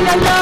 la la.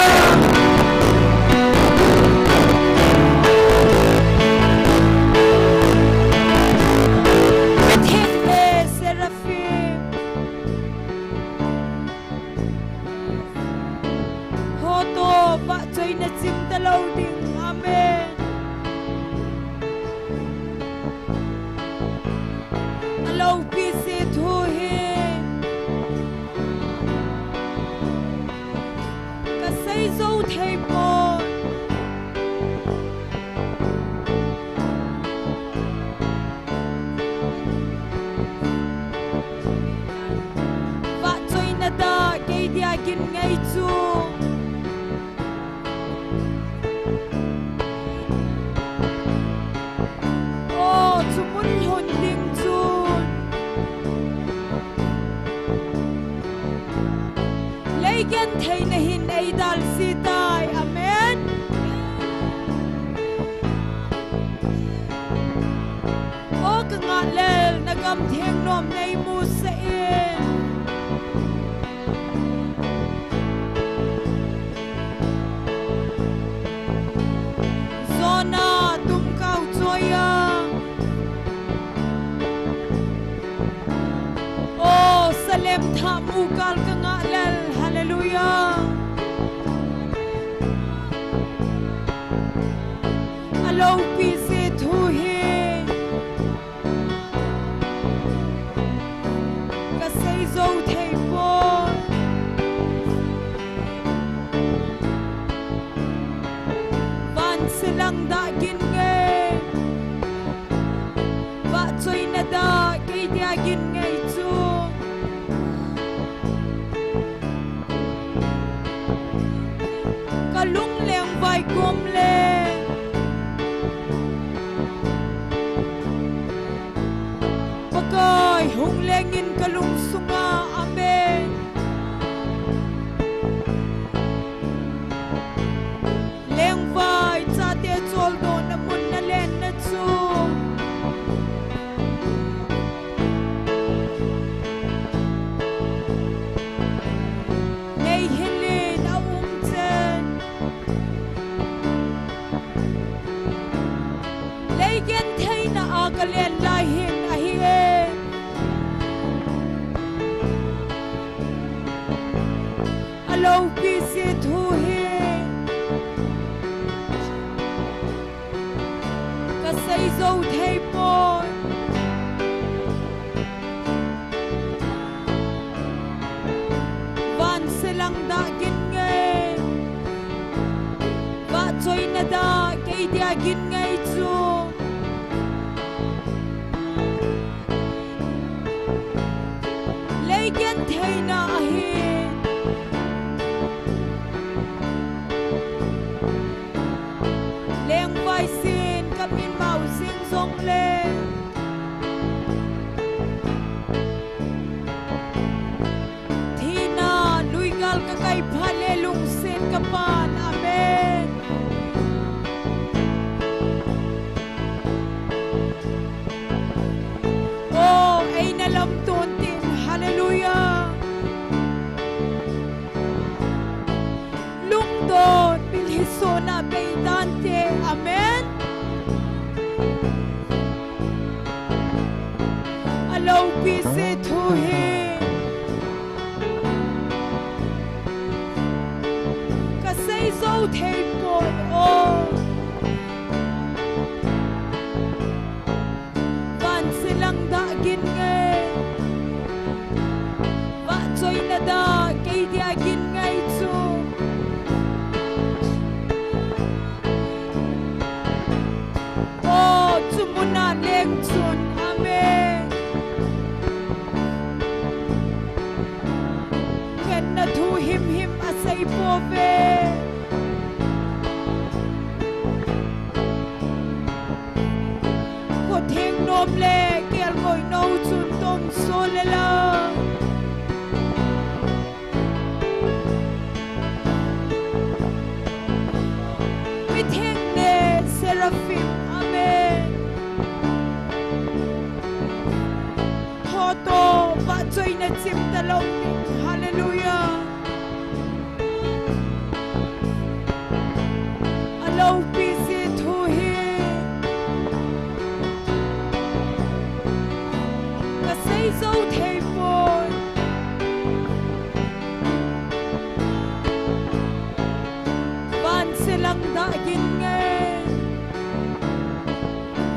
gin nghe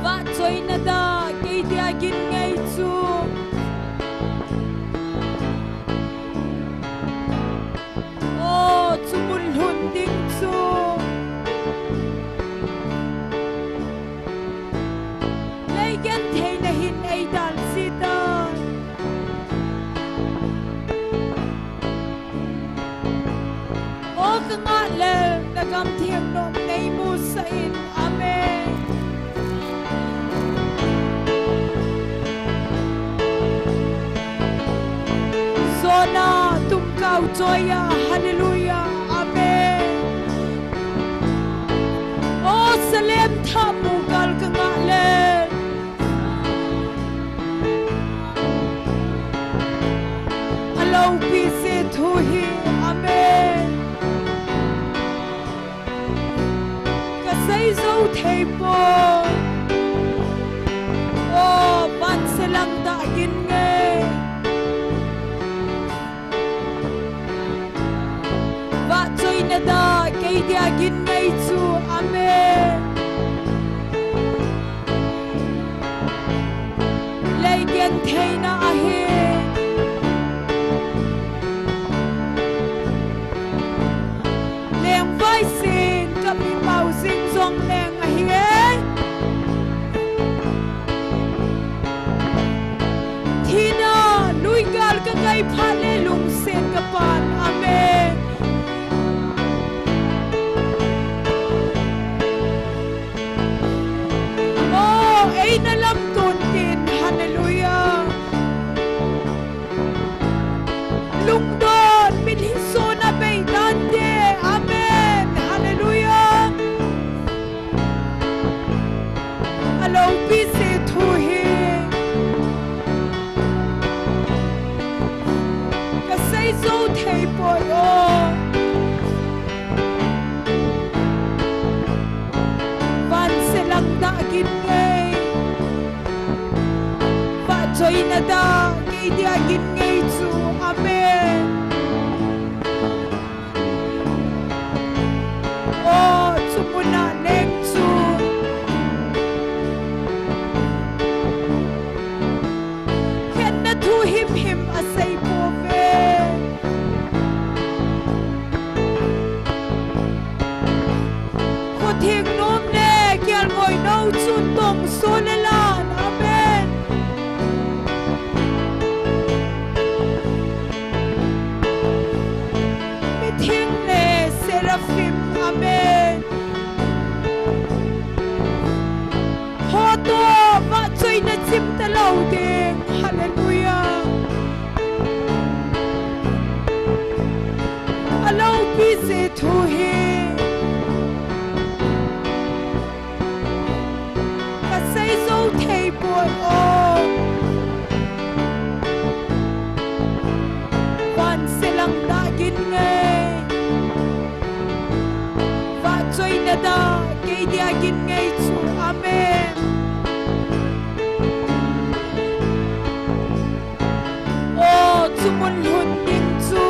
và chơi na da cái dia gin nghe chu ô chu mun hun ding chu lấy gan thế na hin ai dan si ta ô cái ngã lệ na gam thiêng nom nei mu sa in amen Zona tum kau joya hallelujah amen o salem thamu gal ka nga le alo pi se thu hi amen ka sai zo thei po o ban selang da gin nge và chơi na da cái dia gin ngay chu amen lấy gen thei na a he leng vai sin ka mi mau sing song leng a he thina lui gal ka kai phale lung sen ka pan amen ay na lam tunin hallelujah lungdon minhiso na beidande amen hallelujah alo bise thuhi kasai zo thei boy o van selang da gin ngay chơi na da cái dia gin ngay chu amen o chu muna leng chu khen na thu him him a sei po ve ko thing nom ne kyal ngoi no chu tong so le lan amen Seraphim, amen. Hoto va chơi na chim ta lâu ding, hallelujah. Alo busy to he. Ka say zo thei boy oh. Van selang da gin ngay. Chơi na da cái dia gin ngay chu amen ô chu mun hun ding chu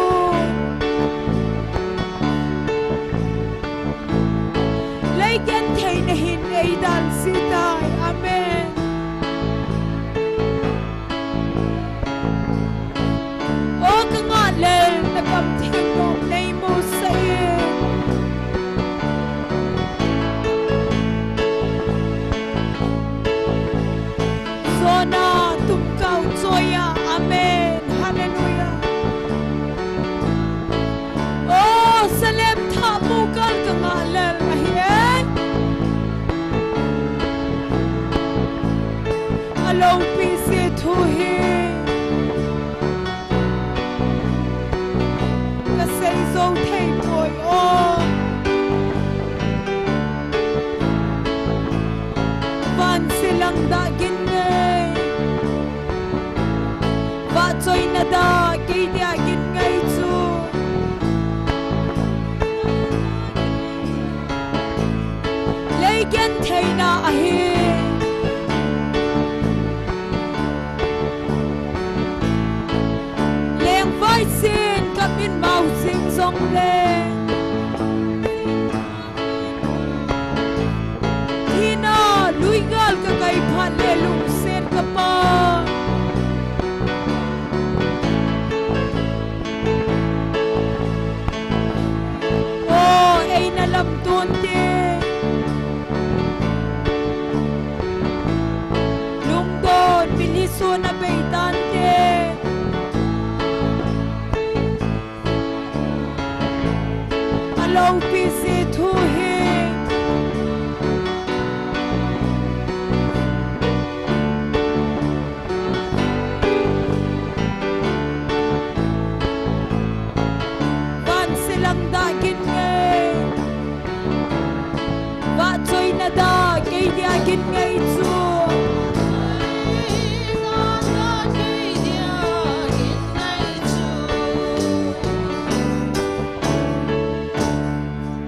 lấy gen thei na hin ei dan si tai amen ô ka nga le na kam thing nom nei mo sai Zona tum kau joya amen hallelujah oh salem thamu kal ka nga lel a hian alo pi se thu hi ka sei zo thei boy oh van silang da gin chơi na da cái dia gin ngay chu lấy gen thei na a hi leng vai sin ka min mau sing song le lâu pi si thu hi van silang da gin ngay va choi na da ke dia gin ngay chu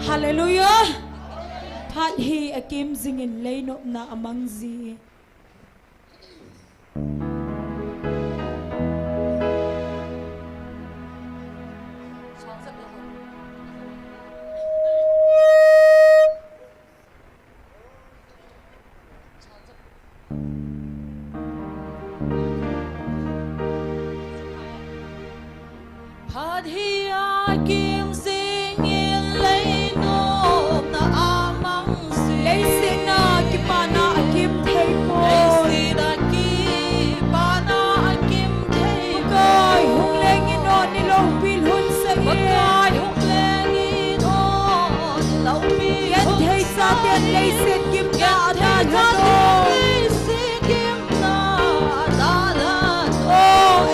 Hallelujah. Phat hi akim zingin leinop na amang zi. Phat hi akim zingin leinop na amang zi. Leisin na kipana akim thei po. Leisin na kipana akim thei po. Bagay hung lengin o nilong pil hun sa iye. Bagay hung lengin o nilong pil hun sa iye. Yan thei sa tiyan leisin kim na adalan o. Leisin kim na adalan o.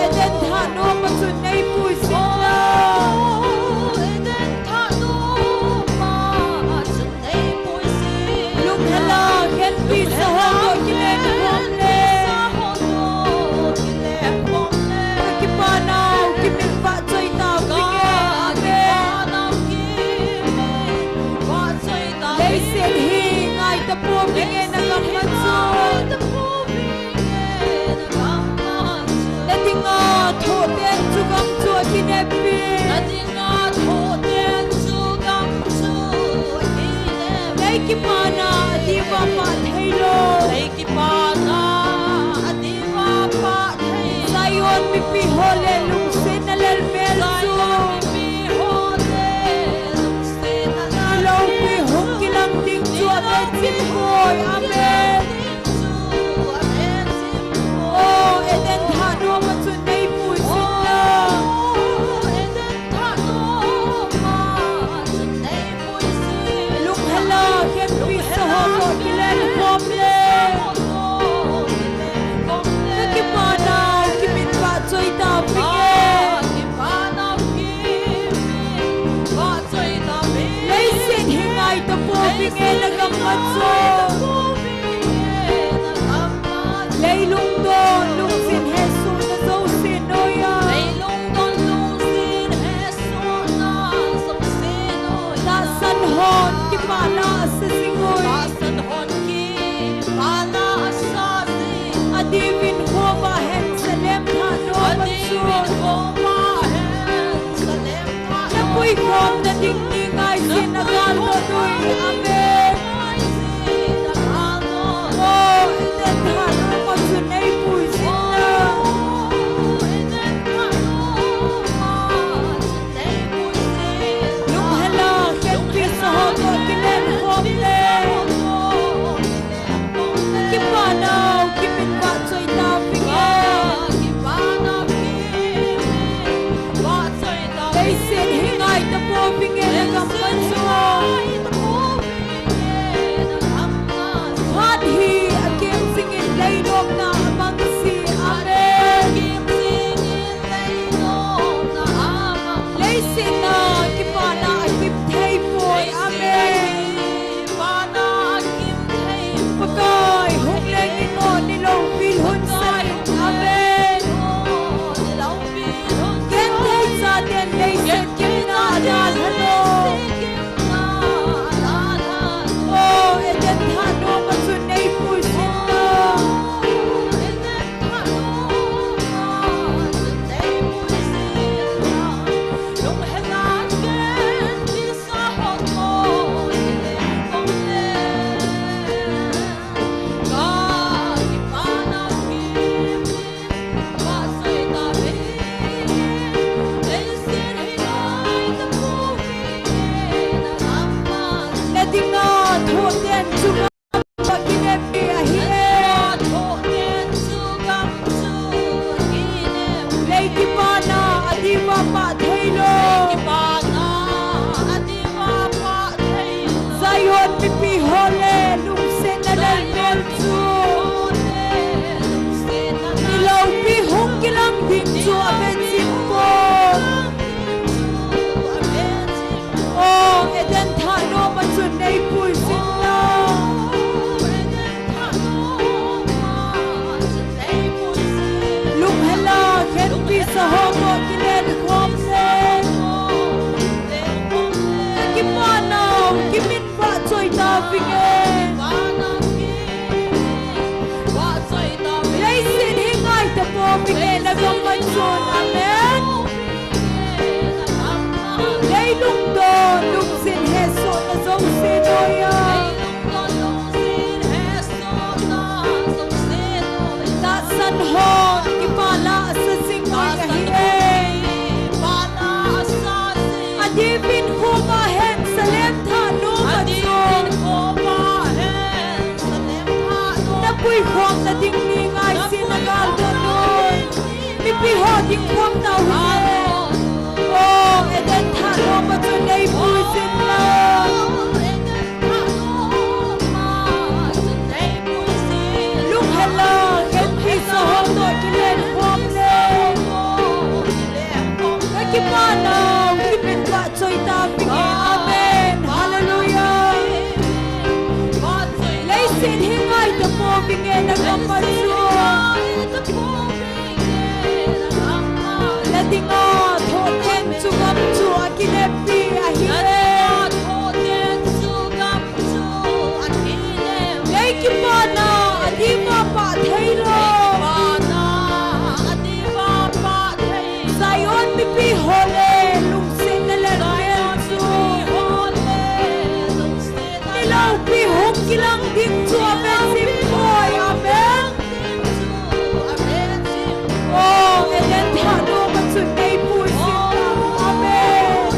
Eden thano matun na ipusin na. Kipana adiwa pa thailo Lai kipana adiwa pa thailo Sayon mi pi hole lung se nalal mel Sayon mi pi hole lung se nalal Long pi hung kilang ding chua ben sim boy amen Oh eden thano ma chun nei pui sin na eden thano ma chun nei pui sin lung hala ken pi sa ho ko kilen kom le kipana kimin ba choi ta pinge kipana kimin ba choi ta pinge lei sin hingai ta po pinge lagam matso Leilung don lung sin Hesu na zo sin oya Leilung don lung sin Hesu na zo sin oya Tasan hon ki pala sa singoy Tasan hon ki pala sa sin Adivin homa hen sa lem thano Adivin homa hen sa lem thano Napuy kom na dingding ay sinagal mo doy amen Oh, eden thano Sunay puisin na Nung hala ken piso ko kilen homle Kipanaw kipin ba choy ta pinge Kipanaw kipin ba choy ta Leisin hingay ta po pinge lagam panso sa homo kilen komsen Kimanaw kimin ba choy ta bingen Leisin hingay ta po bingen nagamanson amen Leilung don lungsin heso na zong sinoya San hon kipala sa singoy kahiyay Adibin ko mahen sa lemta numatson Napuy hong na dingningay sinagal doon Pipiho ding hong na huyen Oh, eden tano matson ay pusin lang Lunghalang Sa hondo kilen homle Nakimanaw Kimin ba choy tabingin Amen Hallelujah Leisin hingay ta po bingin nagamatsun Lading at hoten sugam chu akinepi ahire Leikimanaw Adima pa thaylo Pipi hole lungsin na lalmen su Nilaw pihong kilang din su amen simpoy amen Oh, eden tano matsunay pusin amen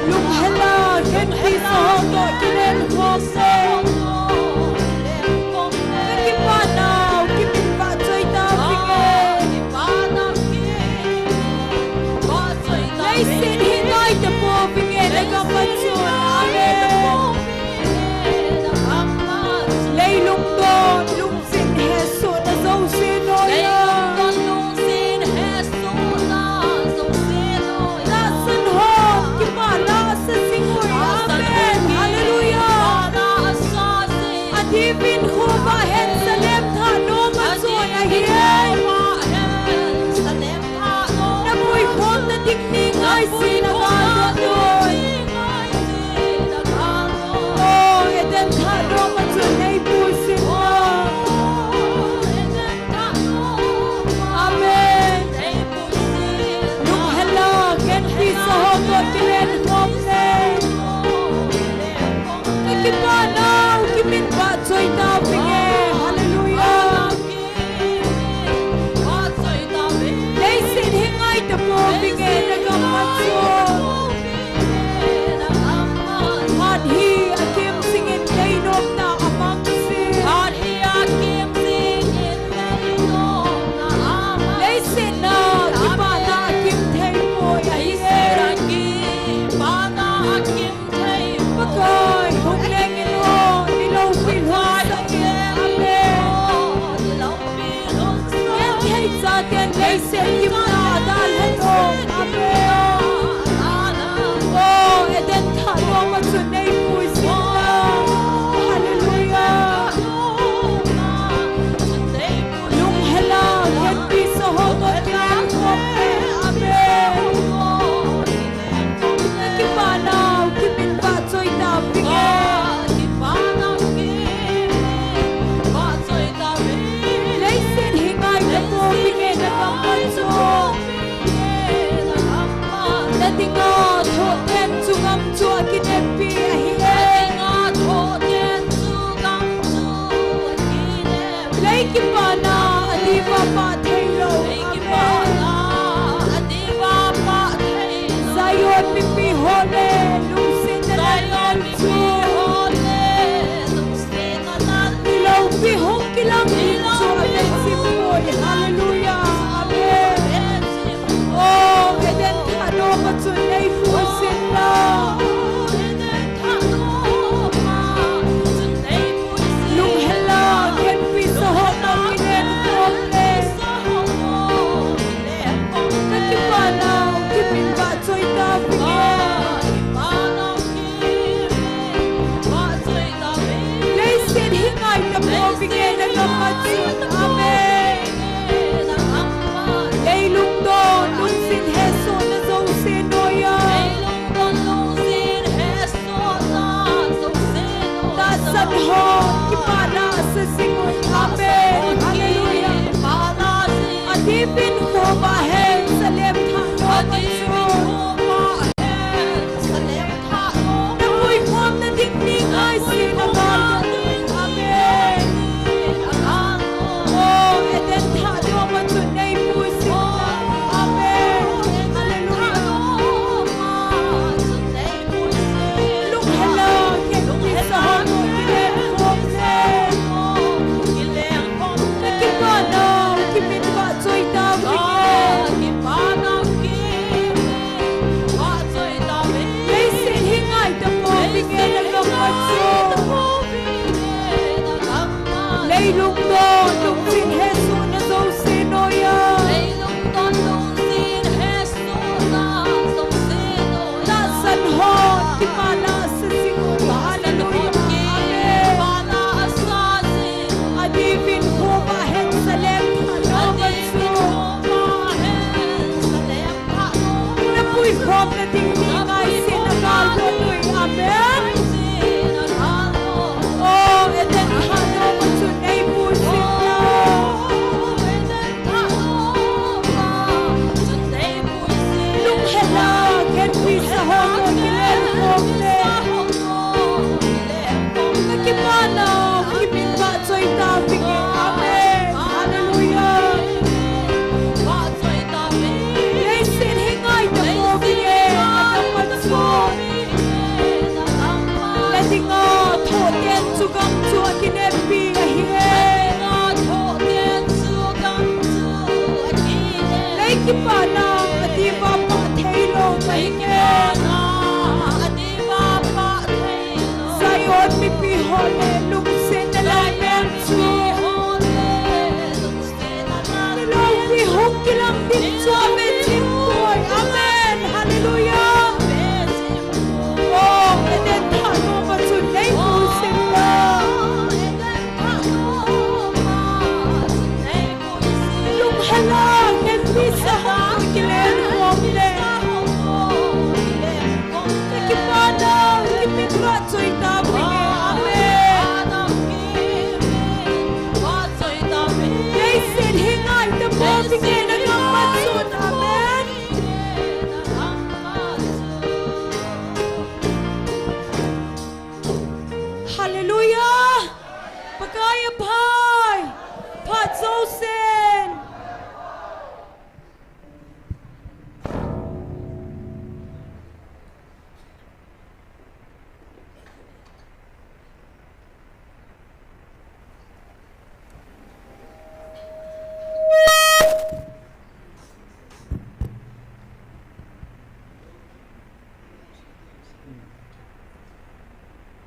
Lunghala kendi sa hondo kilen kose Nakipanaw kimin ba choy Leisin hingay ta po bingin nagamatsun amen Leilung don lungsin heso na zong sinoya Nasan hon kipala sa singoy amen Hallelujah Adibin ko bahen sa lemta numatsun ahiyay Napuy hon na dingningay sinagal doon Oh, eden tano matsun ay pusin lang Amen Lunghala kenpi sa hondo kilen homle Nakimanaw kimin ba choy tabingin Hallelujah Leisin hingay ta po bingin nagamatsun Hadhi akim singin kainom na amang sin Leisin na kipana akim thay po yahiye Pagkay hunglengin ho nilaw pilhon sa akin amen Yan kay sa atin leisin kimna dalhan ho amen Oh, eden tano matsunay pusin lang Hallelujah Lunghala kendi sa hondo kilen homle amen Nakipanaw kimin ba choy tabingin Leisin hingay na po bingin nagamatsun Dating at hoten sugam chu akinepi ahiyay Leikipana adiba pa thaylo Zayon pipi hole lungsin na lalsu Nilaw pihong kilang hinso amen simpoy Hallelujah amen Oh, eden tano matsunay pusin lang Lunghala kenpi sa hondo kilen homle ngam matsun amen lei lung do lung sin he so na zo se noya ta san ho ki para sa singon amen hallelujah adipin ko ba he sa lem tha no matsun na pui khom na ding ning ai sin na ba amen oh eden tha do matsun nei pu sin amen hallelujah lung hello ke lung sa ho no ke khom se ke ba no ki min ba choi ta vi ki ba na ki ba choi ta vi nei sin hingai ta po vi ke na lo matsun lei lung do lung sin he su na zo se no ya ta san ho ki ma na sa singon hallelujah adipin ko ba he sa lem tha no matsun na pui khom na ding ning ai sin na gal ko tui amen oh eden tha no matsun nei pu sin na lung hela ken pi sa ho ko ki len khom le na ki ma na ki min ba choi ta vi ke amen hallelujah lei sin hingai ta po vi ke na matsun letting go tho tien chu gam chu ki ne pi a hi lei ki pa na ati ba pa thei lo mai ke Zion mi pi hole lung sin na lai men chu lo pi hok ki lam din chu me chim koi amen hallelujah oh eden tha no ma chu nei pu sin na lung hala ken pi sa ho ki len hom le ki pa na ki pi ra choi ta pi amen lei sin hingai ta po pi ke na ngam matsun amen hallelujah pagaya pai pat zo sen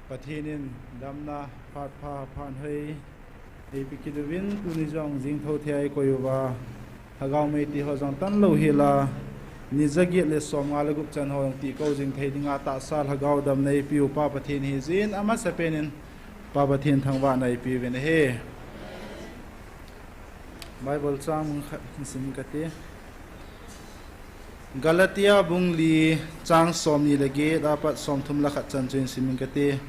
Pathinin damna phat pha phan hei ei pikidwin tunijong jing tho thai koyuwa hagau mei ti ho jong tan lo hila nizagi le somnga le gup chan ho ti ko jing thei dinga ta sal hagau dam nei piu pa pathin hi jin ama sapenin pa pathin thangwa nai pi ven he Bible chang sim kate Galatia bungli chang somni lege dapat som thum la khat chan chen simin kate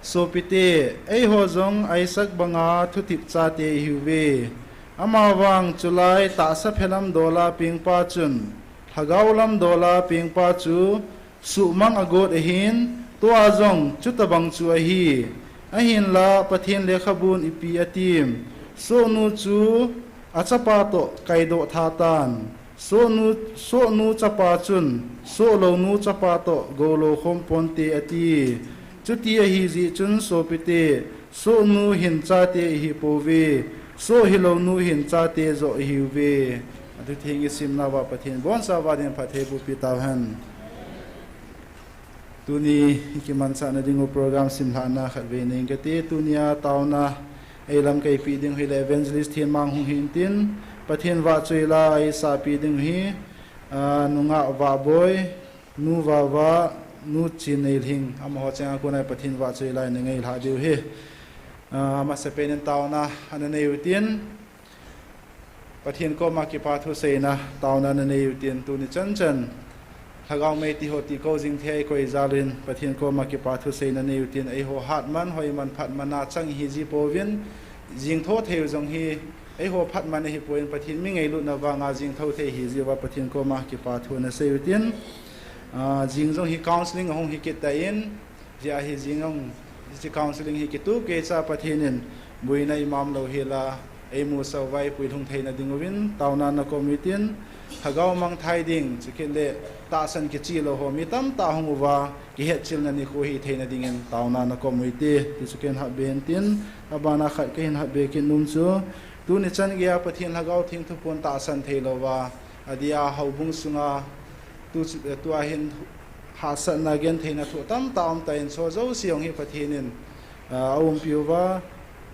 so pite ei ho jong aisak banga thutip cha te hiwe ama wang chulai ta sa phelam dola pingpa chun thagaulam dola pingpa chu su mang agot hin to azong chutabang chu hi ahin la pathin le khabun ipi atim so nu chu achapa to kaido thatan so nu chapa chun so lo nu chapa to golo khom ponte ati chuti hi ji chun so pite so nu hin cha te hi pove so hi lo nu hin cha te zo hi ve adu thingi simna wa pathin bon sa wa den phathe bu pita han tuni ki man sa na dingo program simla na khalve ning ke te tunia tauna elam kai pi ding hi evangelist hin mang hung hin tin pathin wa chuila ai sa pi ding hi nunga wa boy nu wa nu chin nei hing am ho chang ko nai pathin wa chuila nei ngai la diu hi มาเสเป็นเตานะอันนี้อยู่เตียนประเทศก็มาเก็บปาทุเสนะเตานั้นในอยู่เตียนตัวนี้จันถ้าเราไม่ที่หัวที่เขาจิงเทก็อิจารินประเทศก็มาเก็บปาทุเสนั้นในอยู่เตียนไอหัวหัดมันหอยมันผัดมันนาจังฮีจีโปวินจิงโทษเทวจงฮีไอหัวผัดมันในฮิปโปอินประเทศไม่ไงลุนว่างาจิงโทษเทฮีจีว่าประเทศก็มาเก็บปาทุนเสอยู่เตียนจิงจงฮีคาวน์ซิลิงของฮีเกตได้ยินจะฮีจิงจงที่คาวน์ซิลิงฮีเกตุเกจ้าประเทศนั้นบุยในมามเราเฮลาไอมูสาวไว้ปุยทงไทยนาดิงวินตาวนานาคอมิตินหากเอามังไทยดิ่งจะเกิดเลตาสันกิจิโลหมิตัมตาหงว่ากิเหตุจิลนันนิโคฮีไทยนาดิ่งตาวนานาคอมิติที่สุเกนฮับเบนตินอาบานาขัดกินฮับเบกินนุ่มซูตูนิจันเกียปะทินหากเอาทิ้งทุกคนตาสันเทโลว่าอดีอาหาบุงสุงาตัวเห็นหาสันนาเกนไทยนาทุตัมตามแต่อินโซเจ้าเสียงฮีปะทินินอาวุมพิวว่า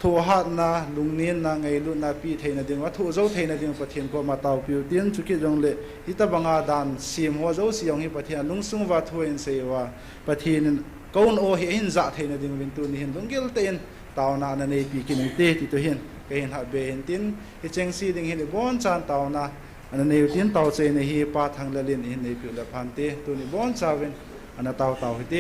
ทัวหัดนะลุงนินนะไงลุนนาปีเทนดิ่งว่าทัวเจ้าเทนดิ่งประเทศก็มาเตาพิวเตียนจุกิจงเละอิตาบังอาดานซีมหัวเจ้าเสียงให้ประเทศลุงซุงว่าทัวอินเซว่าประเทศก้นโอเห็นจะเทนดิ่งวินตุนเห็นลุงเกลเตนตาวนาในปีกินเตติตัวเห็นก็เห็นหัดเบเห็นตินฮิเจงซีดิ่งเห็นบอนจานตาวนาอันนี้ตินตาวเจนฮีปาทางละลินเห็นในพิวละพันเตตัวนี้บอนจาวินอันนั้นตาวฮิเต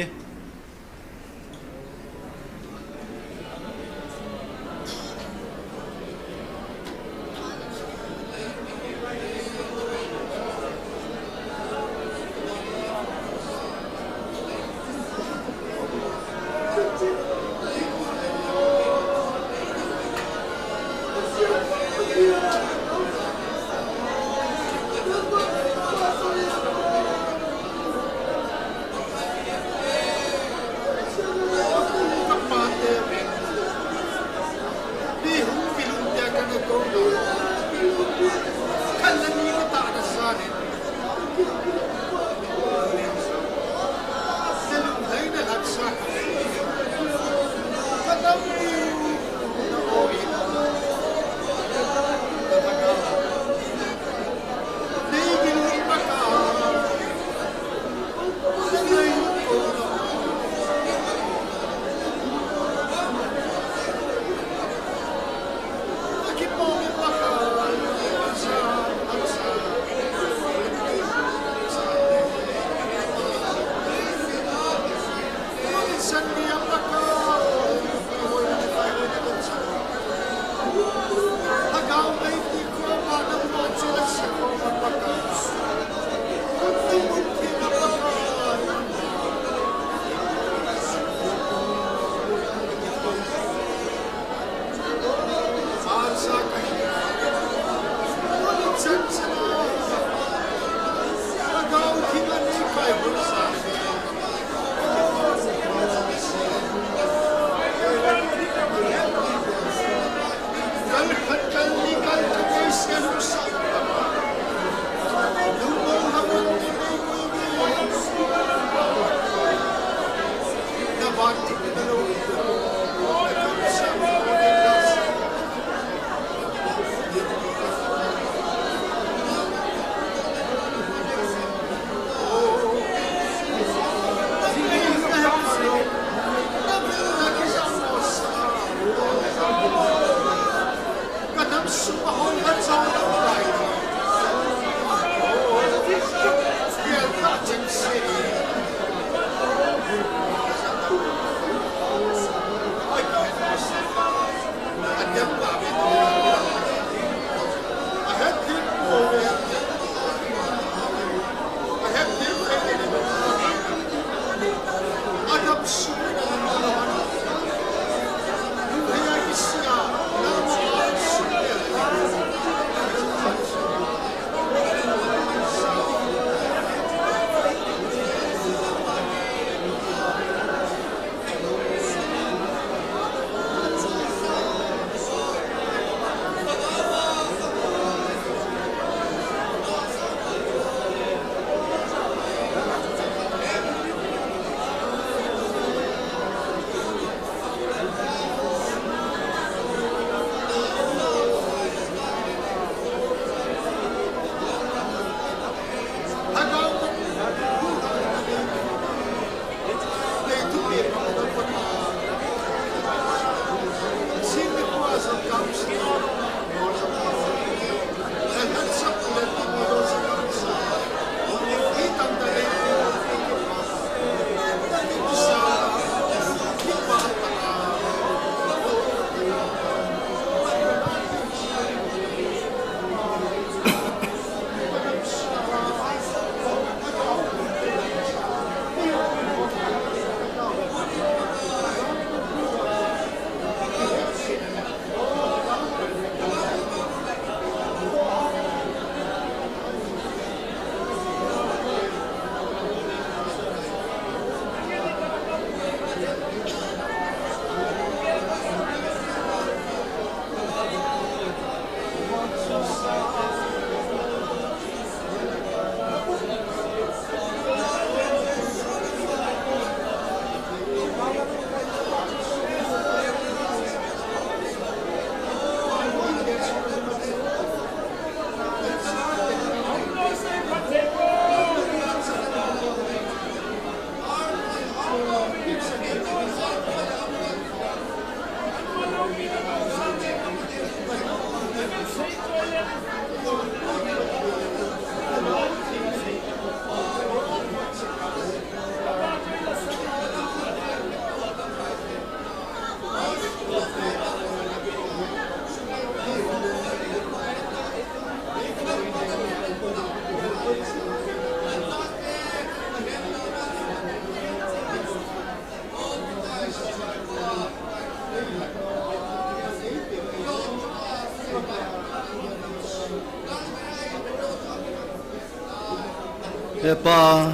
pa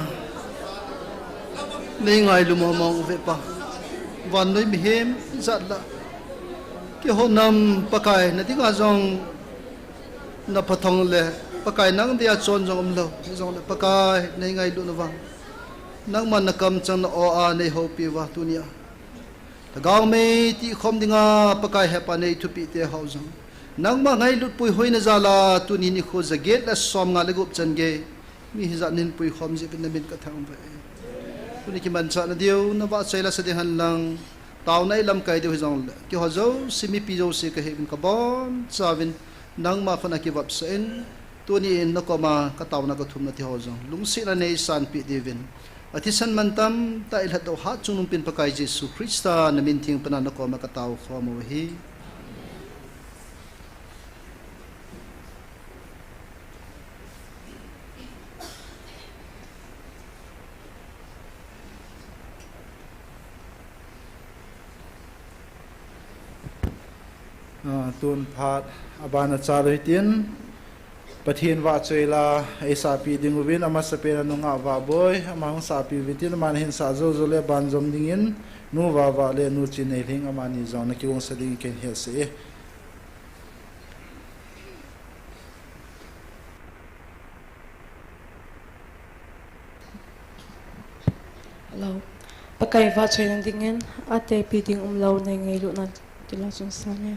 nei ngai lu mo mong ve pa van noi mi hem zat la ki ho nam pakai na tinga jong na pathong le pakai nang dia chon jong lo jong le pakai nei ngai lu na wang nang man na kam chang na o a nei ho pi wa tunia ta gaw me ti khom dinga pakai he pa nei thu pi te ho jong nang ma ngai lut pui hoina zala tuni ni kho zaget la som nga le gup chan ge mi hi za nin pui khom je bin min ka thang ve tuni ki man cha na dio na ba chaila sa de han lang taw nai lam kai de jong ki ho zo simi pi zo se ka he bin ka bon chawin nang ma khona ki wap sen tuni in na ko ma ka taw na ka thum na ti ho jong lung si na nei san pi devin atisan mantam ta il hat do ha chunum pin pakai jesu krista na min thing pana na ko ma ka taw kho mo hi tuần phát abana charoi tin pathin wa choila ai sa pi ding win ama sa pe na nga wa boy ama hong sa pi vitin man hin sa zo zo le ban zom ding in nu wa le nu chin nei thing ama ni zong na ki wong sa ding ken he se Hello. Pakai va choy nang dingin ate pi ding lo nei ngai lu na tila chung sa ne.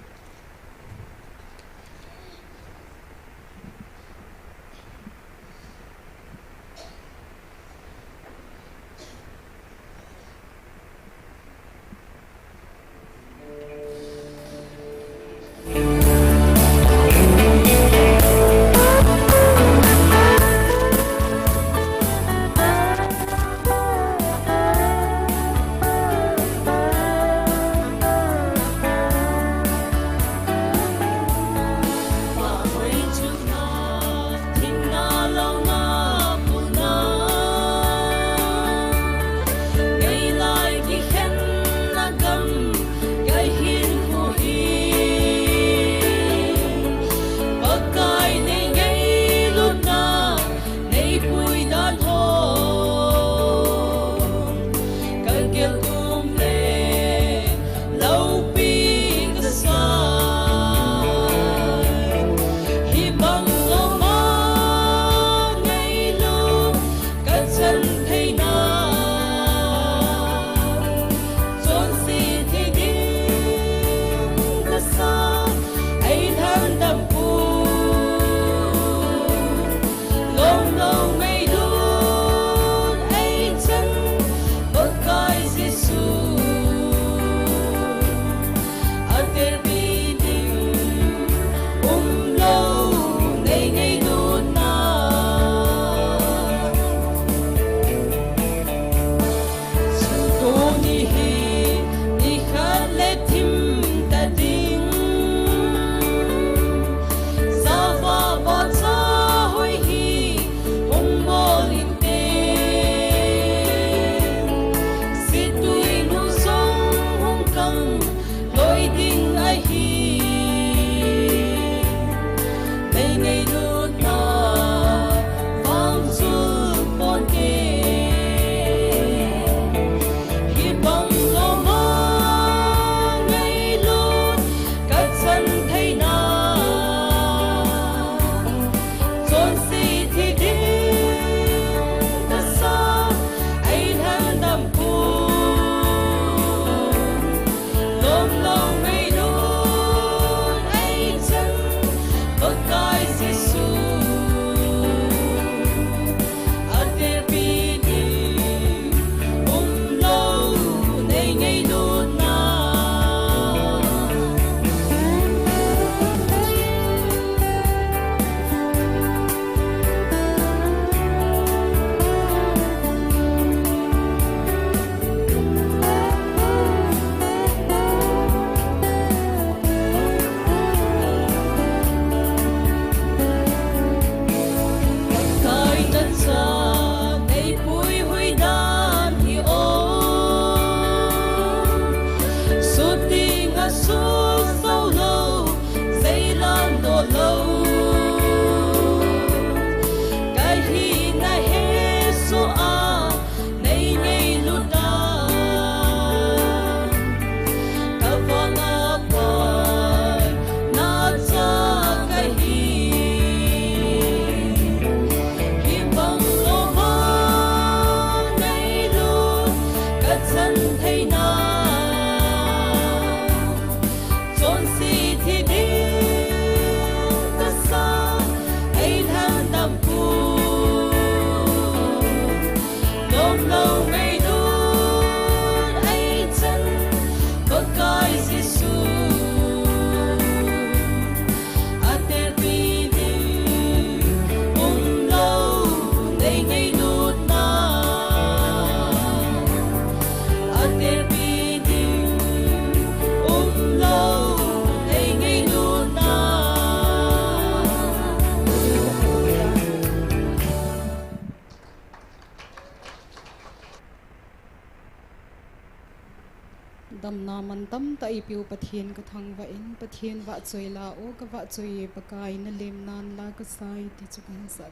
tam na man tam ta ipiu pathian ka thang va in pathian wa choi la o ka wa choi e pakai na lem nan la ka sai ti chu kan sa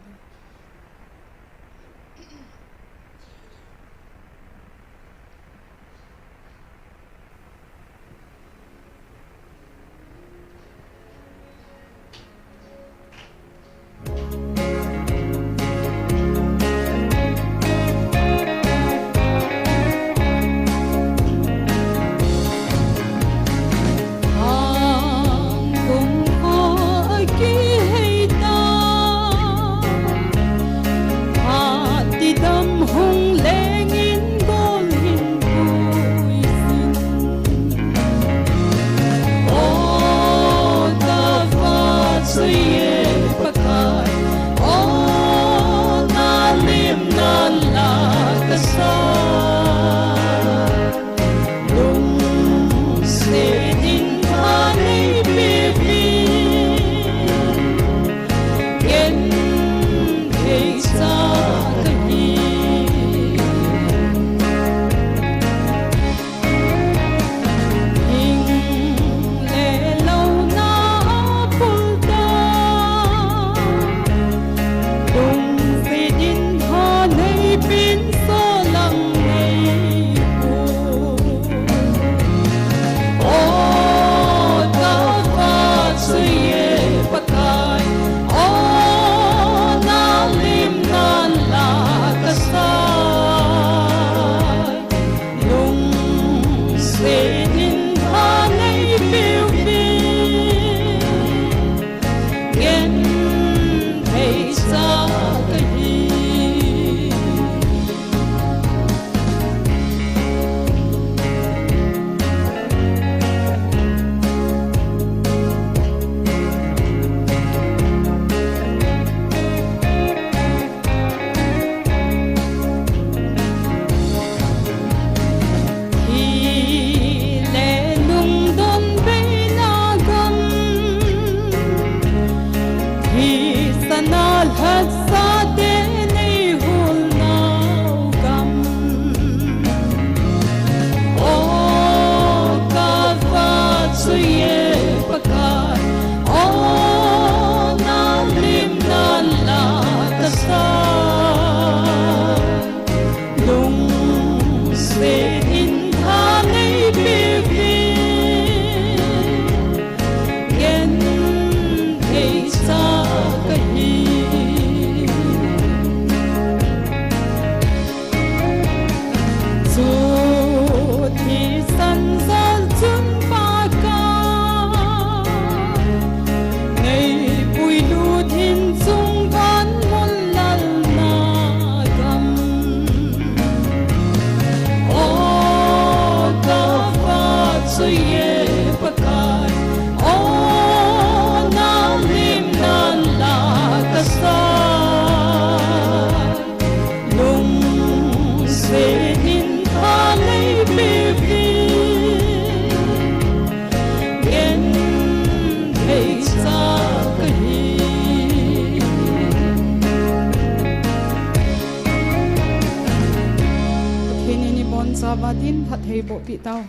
Sabadin hat hei bo pi tau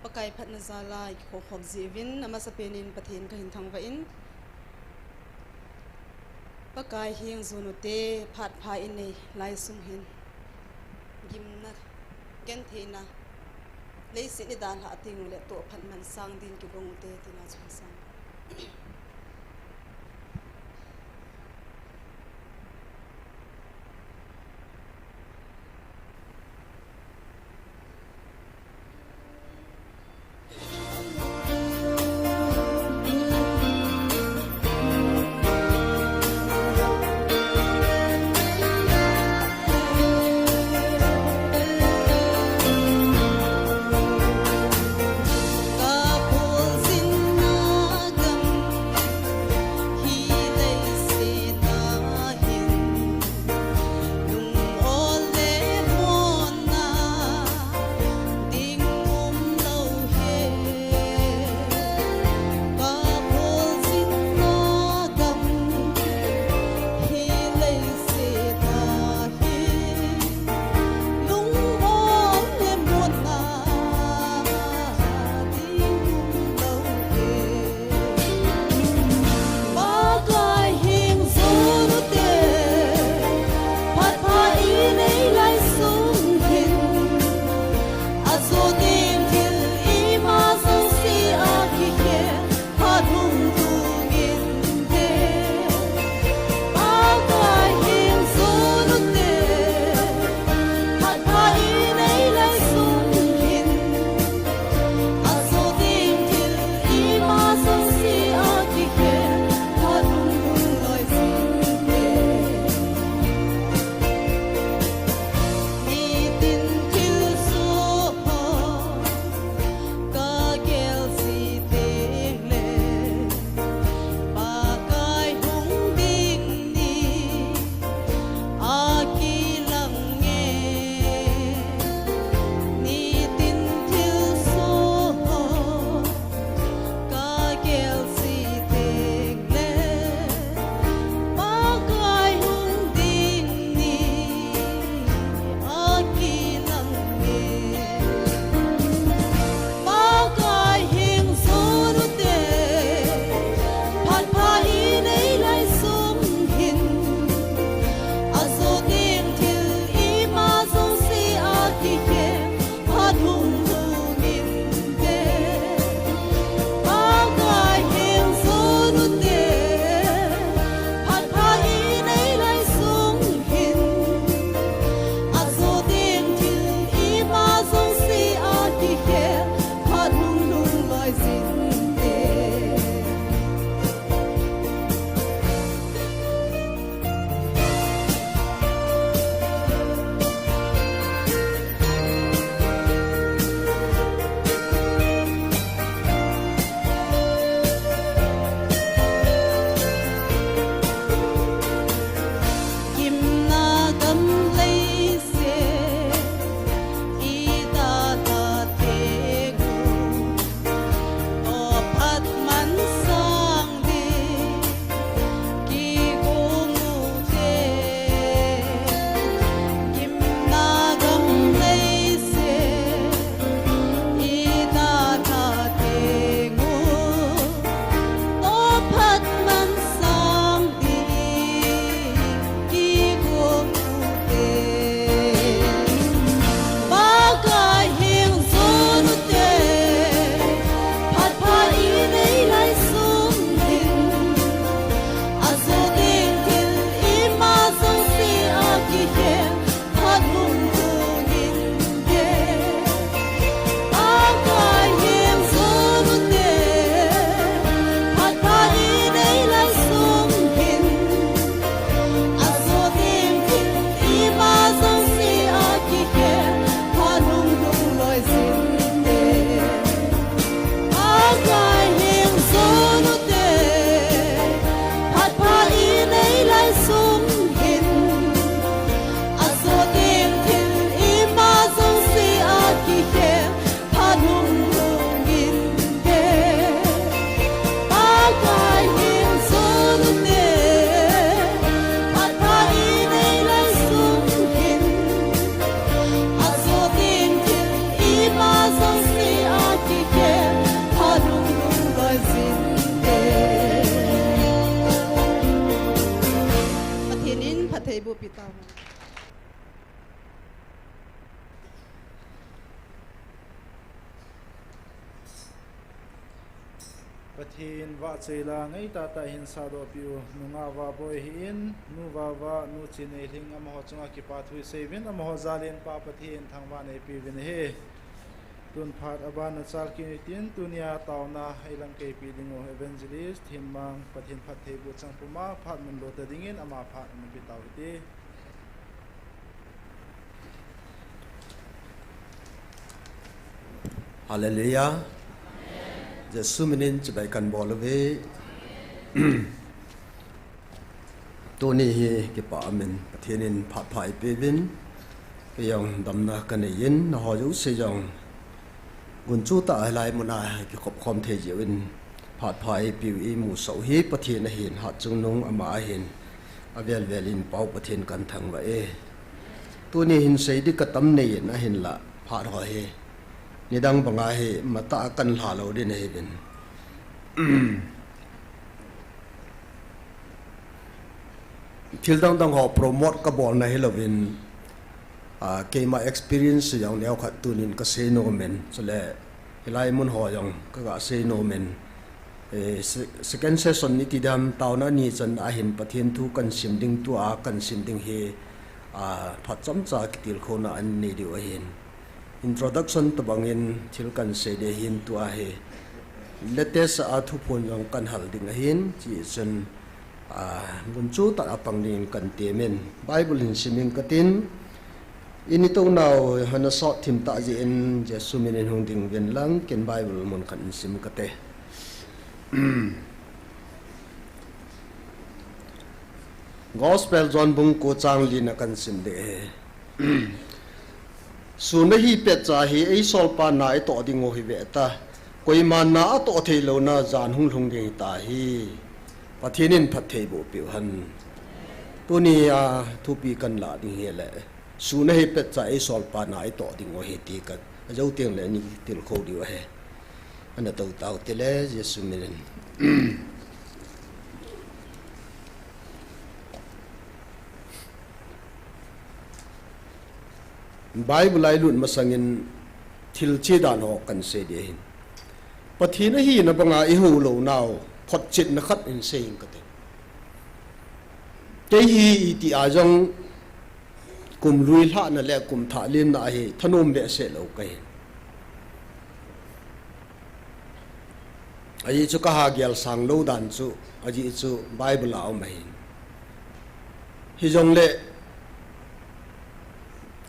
pakai phat na zala ki khok khok zivin ama sapenin pathin ka hin thang va in pakai hiang zonute phat pha in nei lai sum hin gimna ken theina lấy sĩ đi đàn hạ tình lệ tổ phận mình sang din cái bông tê thì là chúng sang Kapul sin na phat thei bu pi taw Pathin va cheila ngai ta ta hin sa do piu nunga va boy hin nu va va nu chin ei thing am ho chunga ki pa thui sevin am ho zalin pa pathin thangwa nei pi vin he tun phat aban na chal ki tin tunia tauna heilang ke pi dingo evangelist himmang pathin phat thei bu chang puma phat mun lo ta dingin ama phat mun pi taw ti Hallelujah. Jesu minin chibai kan bolove. Toni hi ki pa amen pathinin phat phai pevin ke yong damna kan yin na ho ju se yong gun chu ta lai muna ki khop khom the jiwin phat phai piu i mu so hi pathin a hin hat chung nong ama hin avel velin pau pathin kan thang wa e toni hin sei di ka tam nei na hin la phat ho he nidang banga he mata kan hla lo de nei ben thil dang ho promote ka bol na helovin ke ma experience yang leo khat tunin ka se no men chole hilai mun ho yang ka ga se no men second session ni tidam tauna ni chan a hin pathin thu kan sim ding tu a kan sim ding he phat cham cha ki til khona an ni di wa hin introduction to bangin thil kan se de hin tu a he latest a thu phon yang kan hal ding a hin chi chen gun chu ta apang ning kan te men bible in siming katin ini to now hana so thim ta ji en jesu min hung ding ven lang ken bible mon kan sim kate gospel john bung ko chang li na kan sim de sun hi pe cha hi ei sol pa na e to ding o hi ve ta koi man na to thei lo na jan hung hung de ta hi pathinin phat thei bo pi han tuni a thu pi kan la ding he le sun hi pe cha ei sol pa na e to ding o hi ti ka jau tiang le ni til kho di wa he ana to tau te le jesu min Bible ai lut masangin thil che dan ho kan se de hin pathina hi na banga i hu lo naw phot chit na khat in seing ka te hi ti a jong kum lui hla na le kum tha lim na hi thanom be se lo kai ai chu ka ha gyal sang lo dan chu aji chu Bible au mai hi jong le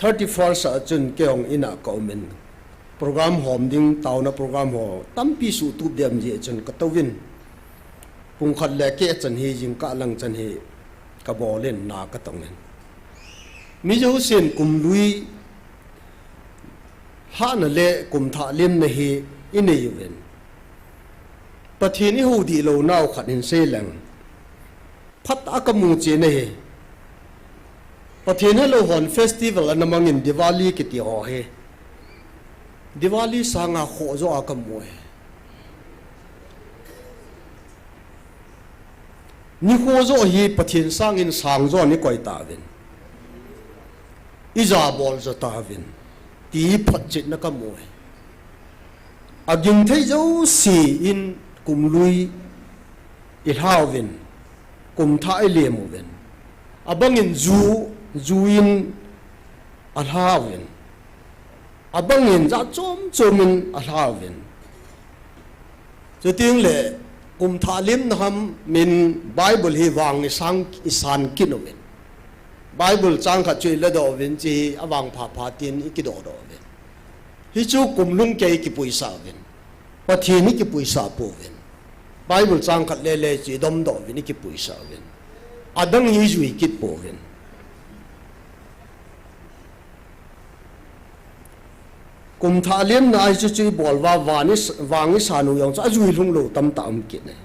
31st chun keong ina komen program hom ding tauna program ho tampi su tu dem je chun ka tawin pung khat le ke chan hi jing ka lang chan hi ka bolen na ka tongnen mi jo sen kum lui ha na le kum tha lim na hi ine yuven pathini hu di lo naw khat in se lang phat akamu che ne he pathina lo hon festival anamangin Diwali ki ti ho he Diwali sanga kho zo akamoy ni kho zo hi pathin sangin sang zo ni koi ta vin iza bol zo ta vin ti phat chit na kamoy aging thei zo si in kum lui il hawin kum tha ile mo vin abangin zuin alhawin abangin za chomin alhawin so ting le kum thalim na ham min Bible hi wang sang isan kinomen Bible chang kha chui le do vin chi awang pha tin ikido do vin hi chu kum lung ke ki puisa vin pathini ki puisa po vin Bible chang kha le chi dom do vin ki puisa vin adang hi jui kit po vin kum thalim na ai chu bol wangi sanu yong cha jui lung lo tam tam kit ne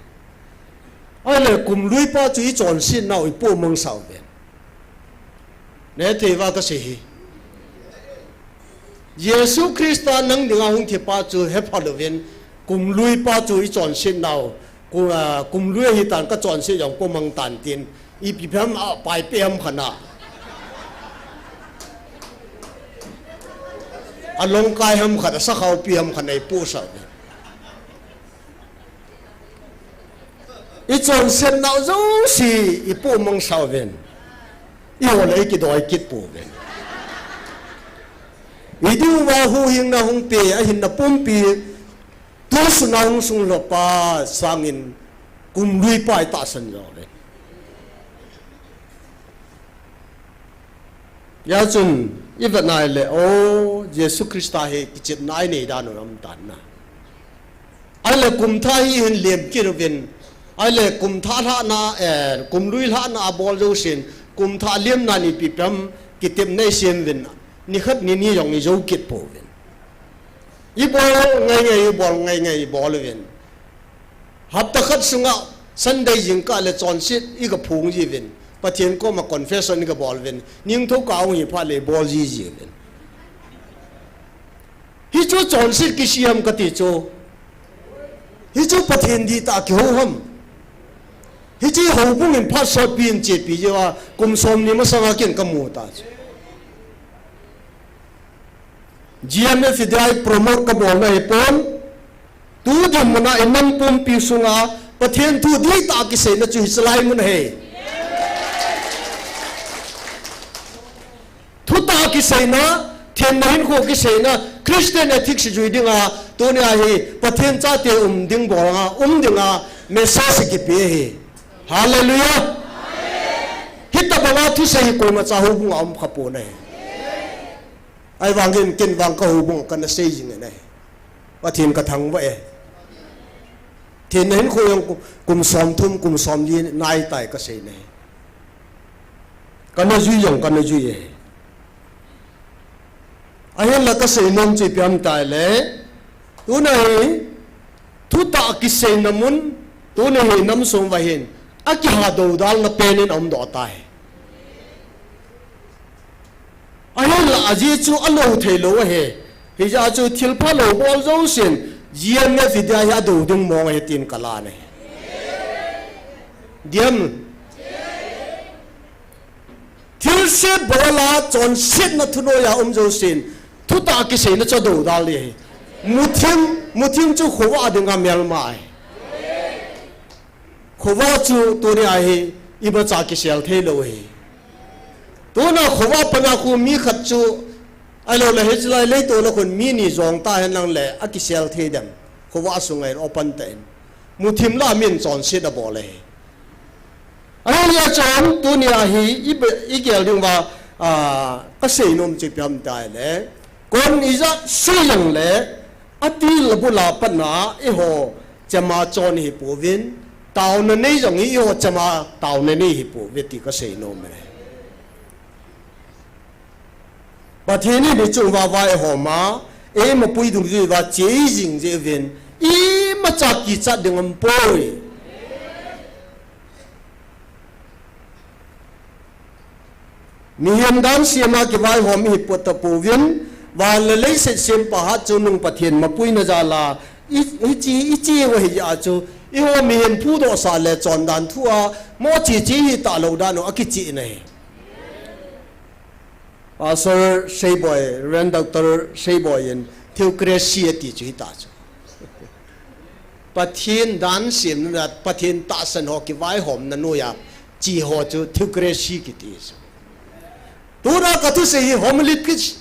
ai le kum lui pa chu chon sin na oi po mong sao ve ne te wa ka se hi Yesu Christa nang dinga hung the pa chu he phaloven kum lui pa chu chon sin na kum lui hi tan ka chon sin yong po mang tan tin อีปีพมไปเปียมขนาดอลงกายหำขัดสักเขาเปียมขนาดปูสาวอีจนเส้นเอาเจ้าสิอีปูมังสาวเวนอีหัวเลยกิดอยกิดปูเวนอีดูว่าหูหิงนะหงเปียหินนะปุ่มปีตัวสุนัขสุนลปาสังอินกุมลุยไปตาสัญญาเลยยาจุนอีแบบนั้นเลยโอ้เยซูคริสต์เฮกิจนายนี่ด้านน้ำตาลนะอะไรกุมท่าหินเหลี่ยมกิรวินอะไรกุมท่าท่านากุมลุยท่านาบอลโจสินกุมท่าเลี่ยมนานี่ปีพมกิเต็มในเสียมวินนี่ขัดนี่ยองนี่โจกิดปูวินอีบอลไงอีบอลไงอีบอลวินฮับตะขัดสุงะสันเดย์ยิงก็เลยจอนซิดอีกับพุงยีวินประเทศก็มาคอนเฟสชันนี่กับบอลวินนิ่งทุกเอาหีพาเลยบอลยีวินฮิจูจอนซิดกิชิยมกติโจฮิจูประเทศดีตาเขียวหอมฮิจูหูปุ่งอินพัดสอดปีนเจ็บปีเจว่ากุมสมนี่มาสังเกตกับมูตาGMF ได้โปรโมทกับบอลในปอนตูดมันน่ะนั่งปุ่มพิสุงาประเทศทูดีตากิเสนจุยสลายมันเฮทุตากิเสนะเทียนนั้นโคกิเสนะคริสเตียนเอธิกส์จุยดิ่งาตัวนี้เฮประเทศจ้าเตดิ่งบอลดิ่งาเมสซาสกิเปเฮฮาเลลูยาฮิตตาบาทุเสหิโกมาจ้าหูบุงอมขบวนเฮไอ้วางกินวางก็หูบุงกันนะเสียจริงไงว่าทีมกระทังว่าทีนั้นคุยงกุมซ้อมทุ่มกุมซ้อมยีนายไต่ก็เสียไงกันนะจุยงกันนะจุยไอ้ยันละก็เสียนมจีเปียมตายเลยตัวไหนทุตากิเสียนมุนตัวไหนน้ำส่งไว้เห็นอากิฮาดูดัลนับเป็นอมดอตายไอ้ยันละอาจีจูอัลโลเทโลเฮฮิจาจูทิลพาโลบอลโจสินGMF ได้ยาดูดึงมองให้ตีนกลาเนี่ยเดียมทิลเซบอลาจนเซ็ตนัทุโนยาโจสินทุตากิเสนจะดูดาลีมุทิมจูขวาดึงอาเมลมาขวาจูตัวนี้ไอ้อีบัจากิเสลเทโลเฮตัวน่ะขวาปนักคูมีขัดจูไอ้เราเลยเห็นเลยเลยตัวเราคนมีนี่จงตาเห็นนั่งเลยอากิเซลเทดัมเขาว่าส่งไอ้โอปันเตนมุทิมล่ามินจอนเสียดบอเลยไอ้ยาจอนตัวนี้ไอ้อีเกลดึงว่าก็เสียนมจีบยำตายเลยคนอีจะเสียงเลยอดีลบุลาปนาไอ้หัวจะมาจอนหิปูวินตาวนั่นนี่อย่างนี้หัวจะมาตาวนั่นนี่หิปูวิติก็เสียนมเลยประเทศนี้มีจุดว่าไว้หอมามาพูดถึงจุดว่าเจริงเจวินมาจากกิจดึงอันป่วยมีเห็นด้านเสียมากี่ไว้หอมมีปวดตะปูวินว่าเลยเสร็จเสียมปะฮัดจุนุ่งประเทศมาพูดนะจ๊ะล่ะอีจีว่าเฮียจูหัวมีเห็นผู้โดสารเลยจอนดันทั่วมอจีตาเราด้านอกิจีเนี่ยPastor Shayboy, Reverend Dr. Shayboy, and Theocracy at the Jita. Patin dance in that Patin Tassan Hockey Vai Home, Nanoya, Jiho to Theocracy it is. Tura Katu say homiletics,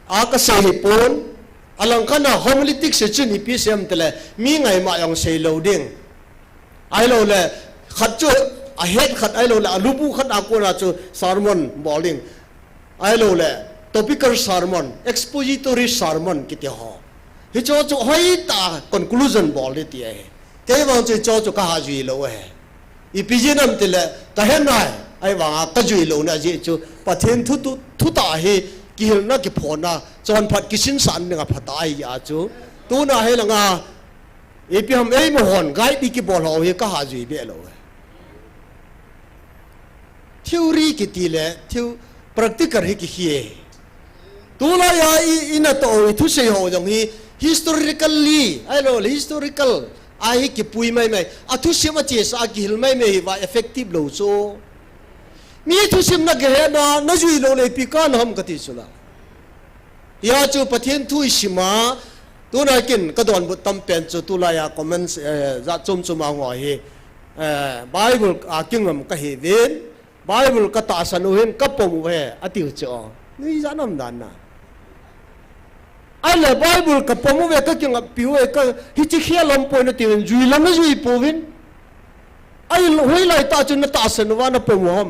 Akasay Pon, Alankana homiletics, a chini PCM tele, mean I might say loading. I know that Hatu, a head cut, I know that a lubu cut akuna to sermon bowling. I know that topical sermon, expository sermon, kitty ho. He chose to hoita conclusion ball it ye. They want to chose to Kahaji low. If Pijanam till the henai, I want a Kajuilo Najitu, but him to Tahi, Gilnakipona, John Patkishin San, a Patai Yachu, Tuna Helanga. If you have Amohon, Guy Dikibol, he Kahaji below. Theory kitile, till practical hiki tula ya ina to to say ho jong hi historically I know historical ai ki pui mai mai a thu sim a che sa ki hil mai mai wa effective lo so mi thu sim na ge na zui lo le pi kan ham ka ti sula ya chu pathian thu sima tu na kin ka don bu tam pen chu tu la ya comments za chum chuma ngo hi Bible a kingam ka hi ven Bible ka ta sanu hin ka pom we atiu cho ni za nam dan na ai là Bible ka pom we ka king piu we ka hi chi khia lom po na tin zui lam na zui po vin ai hoi lai ta chu na ta sanu wa na pom hom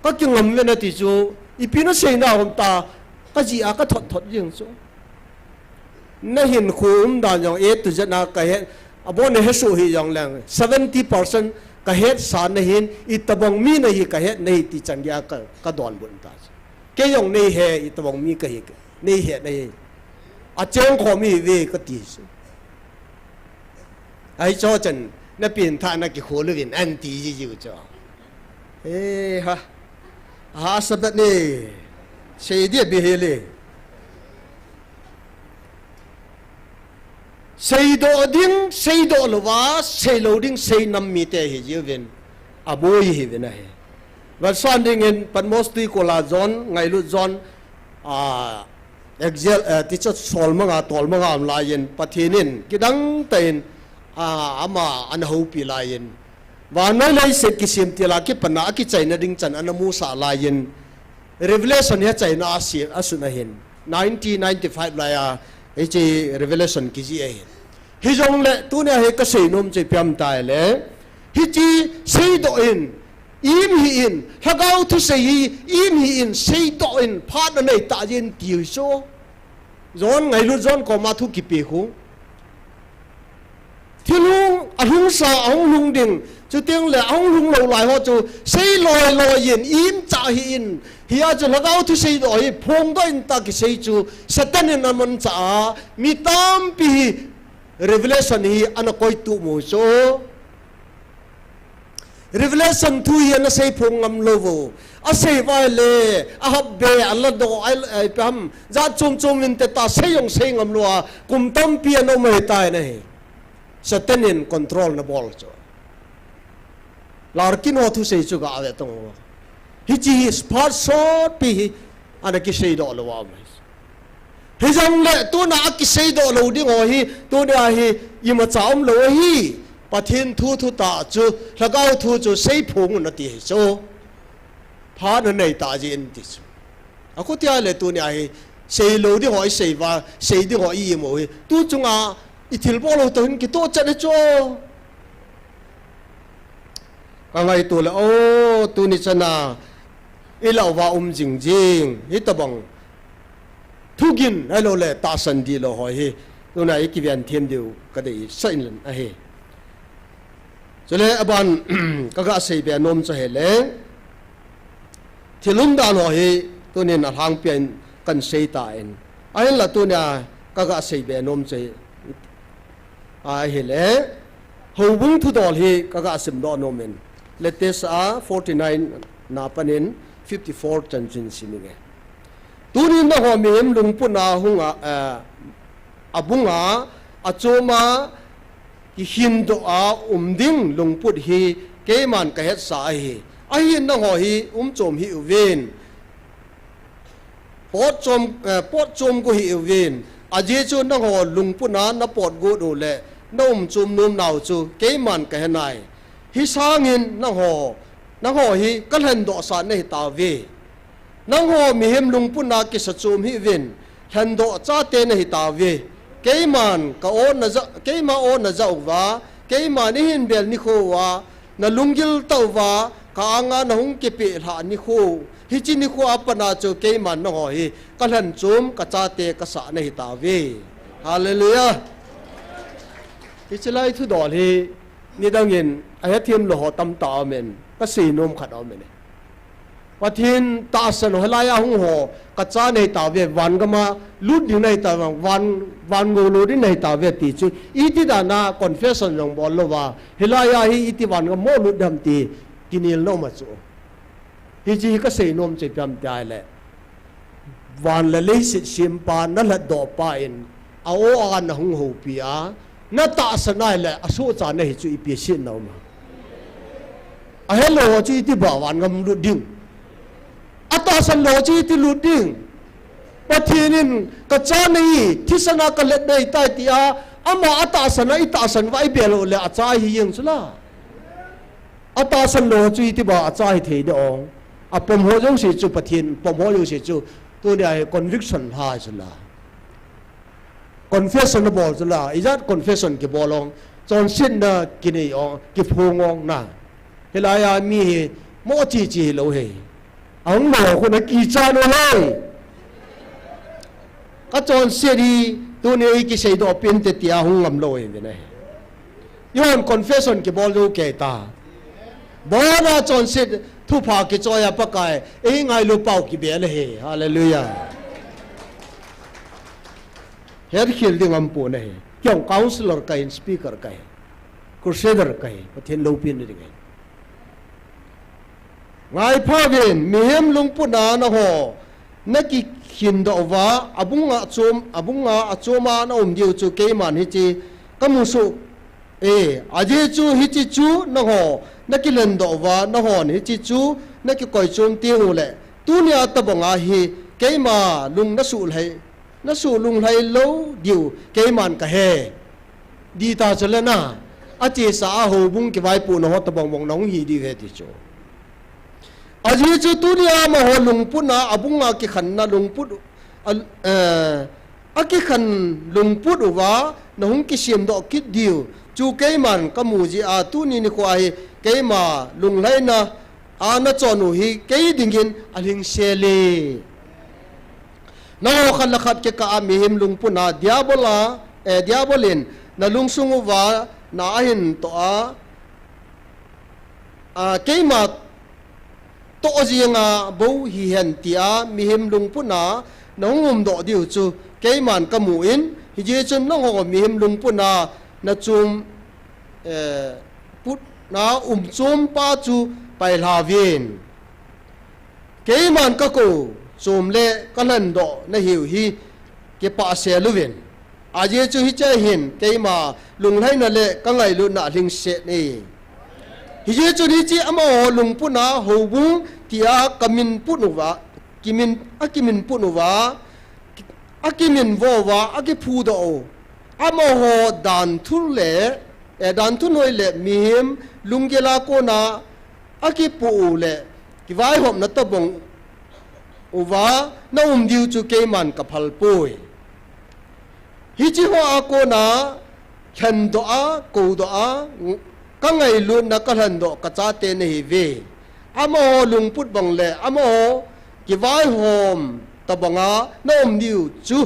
ka king lam we na ti chu i pi na sei na hom ta ka ji a ka thot thot jing chu na hin khum dan yong e tu jana ka he abon he su hi yong lang 70% ka het sa na hin itabong mi na hi ka het nei ti changya ka don bun ta ke yong nei he itabong mi ka hi nei he nei a cheng kho mi ve ka ti su ai cho chen na pin tha na ki kho lu vin an ti ji ji cho ha sabat ni sei dia bi he le sei do lova sei loading sei nam mi te hi jiven aboi hi vena he but sounding in pan mostly kola zone ngai lu zone excel teacher sol manga tol manga am lain pathinin kidang tain ama an ho pi lain wa noi lai se kisim tila ki pana ki chaina ding chan anamu sa lain revelation ya chaina asi asuna hin 1995 la ya eche revelation ki ji ai hi jong le tu ne he ka sei nom che pyam tai le hi chi sei do in im hi in hagau thu sei im hi in sei do in pha na nei ta jin ti so zon ngai lu zon ko ma thu ki pe khu thilung ahung sa ahung lung ding chu tiang le ahung lung lo lai ho chu sei loi yin im cha hi in hi a chu hagau thu sei do hi phong do in ta ki sei chu satan in amon cha mi tam pi revelation hi ana koi tu mo so revelation thu hi ana sei phong ngam lovo a sei vai le a hab be alla do ai pam za chum in te ta sei yong sei ngam lo kum tam pi ano mai tai nei satan in control na bol cho larkin ho thu sei chu ga ave tong hi chi spot shot pi ana ki sei do lo wa hi jong le tu na ki sei do lo ding ho hi tu na hi yima chaum lo hi pathin thu ta chu lagau thu chu sei phung na ti so pha na nei ta ji in ti chu aku tia le tu na hi sei lo di ho sei wa sei di ho i mo hi tu chunga ithil bo lo to hin ki to chan cho ka ngai tu le o tu ni chana ilo wa jing hi ta bang thugin hello le ta san di lo ho hi tu na ki vian thiam diu ka dei sain len a he chole aban ka ga sei be nom cha he le thilum da lo hi tu ni na hang pian kan sei ta en ai la tu na ka ga sei be nom che a he le ho bung thu dol hi ka ga sim do nom en latest 49 na panin 54 chan chin siminge tunin na ho mem lungpuna hunga abunga achoma ki hindo a umding lungput hi keman ka het sa hi ai na ho hi chom hi uven pot chom ko hi uven aje chu na ho lungpuna na pot go do le nom chum nom naw chu keman ka henai hi sangin na ho hi kalhan do sa nei ta ve nang ho mi hem lungpuna ki sa chum hi vin hando cha te na hi ta ve keiman ka on na za keima on na za wa keima ni hin bel ni kho wa na lungil taw wa ka anga na hung ke pe ha ni kho hi chi ni kho apana cho keiman na ho hi kalhan chum ka cha te ka sa na hi ta ve hallelujah hi chalai thu dol hi ni dangin a thiam lo ho tam ta men ka sei nom khat o men pathin ta san halaya hung ho ka cha nei ta ve wan ga ma lut ni nei ta wan go lo di nei ta ve ti chu i ti da na confession jong bol lo wa hilaya hi i ti wan ga mo lut dam ti kinil no ma chu hi ji ka sei nom che pyam tai le wan le le sit sim pa na la do pa in a o an hung ho pi a na ta sanai le aso cha na hi chu ipi sin no ma a hello chi ti ba wan ngam lu ding ata san lo chi ti lu ding pathinin ka cha nei thi sana ka let dei tai ti a ama ata sana ita san vai belo le a cha hi yeng chula ata san lo chi ti ba a cha hi thei de ong a pom ho jong si chu pathin pom ho jong si chu tu ne conviction ha chula confession bol chula izat confession ki bolong chon sin na kini ong ki phungong na helaya mi mo chi chi lo he ang lo ko na ki cha no hai ka chon seri tu ne ki sei do pin te tia hung ngam lo he ne yon confession ki bol lo ke ta bona chon sit thu pha ki choya pakai e ngai lu pau ki be le he hallelujah her khil ding am pu ne kyong counselor kai speaker kai crusader kai pathen lo pin ni ngai ngai pha vin mihem lung pu na na ho na ki khin do wa abunga achoma na diu chu ke man hi chi kamu su aje chu hi chi chu na ho na ki len do wa na ho ni chi chu na ki koi chum ti hu le tu nia ta bonga hi ke ma lung na su lai na su lung lai lo diu ke man ka he di ta chale na a che sa ho bung ki vai pu no ho ta bong bong nong hi di he ti chu aji chu tu nia ma ho lung pu na abunga ki khan na lung pu a ki khan lung pu wa na hung ki sim do ki diu chu ke man ka mu ji a tu ni ni ko ai ke ma lung lai na a na chonu hi ke dingin aling sele na ho khan la khat ke ka mi him lung pu na diabolin na lung sungu wa na hin to a ke ma to jinga bo hi hen tia mi him lung pu na nongum do diu chu ke man ka mu in hi je chun no ho mi him lung pu na chum put na chum pa chu pai la vin ke man ka ko chum le ka lan do na hiu hi ke pa se lu vin a je chu hi che hin ke ma lung lai na le ka ngai lu na ling se ni hi je chu ni chi ama ho lung pu na ho bu tia kamin pu nu wa kimin pu nu wa akimin vo wa aki phu do ama ho dan thul le dan thu noi le mihim lungela ko na aki pu le ki vai hom na to bong uwa na diu chu ke man ka phal poi hi chi ho a ko na khan do a ko do a ka ngai lu na ka han do ka cha te ne hi ve ama ho lung put bang le ama ho ki vai hom ta banga na diu chu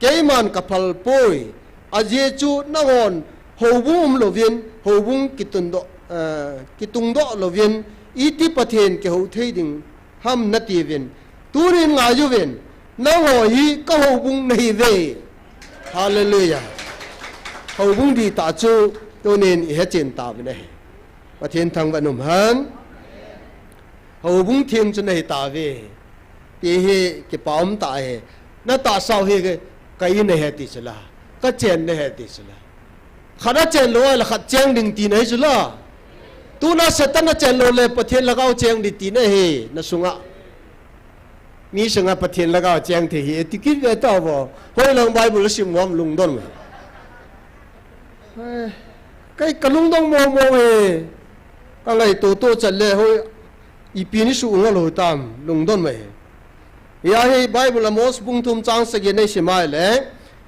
ke man ka phal poi a je chu na ngon ho bum lo vin ho bung ki tung do lo vin iti pathen ke ho thei ding ham na ti vin turin nga ju vin na ho hi ka ho bung nei ve hallelujah ho bung di ta chu to nen i he chen ta ve ne pathen thang va num han ho bung thieng chu nei ta ve ti he ke paum ta he na ta sao he ke kai ne he ti chla ka chen ne he ti chla khada chen lo la khat cheng ding ti nei chla tu na satan na chen lo le pathen lagao cheng di ti ne he na sunga mi sunga pathen lagao cheng the hi ti ki ve ta bo hoi lang bible sim ngom lung don me kai kalung dong mo he ka ngai to chan le hoi i pi ni su nga lo tam lung don me ya he bible amos bung tum chang se ge nei simai le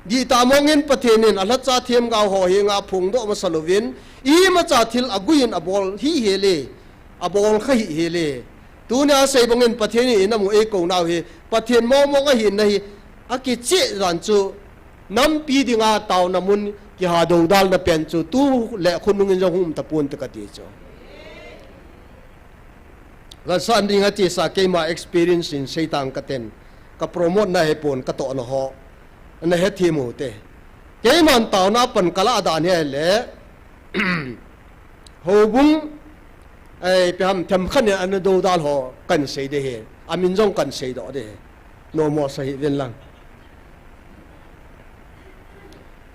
di ta mongin pathenin ala cha them ga ho hi nga phung do ma salovin i ma cha thil aguin abol hi hele abol khai hele tu na sei bongin patheni na mu e ko naw hi pathen mo ga hin na hi aki che ran chu nam pi dinga taw na mun ki ha do dal na pen chu tu le khunung in jong hum ta pun ta ka ti chu ga san dinga ti sa ke ma experience in seitan ka ten ka promote na he pon ka to na ho na he thi mu te ke man taw na pan kala da ne le ho bung ai pam tham khan ne an do dal ho kan sei de he amin jong kan sei do de no mo sai ven lang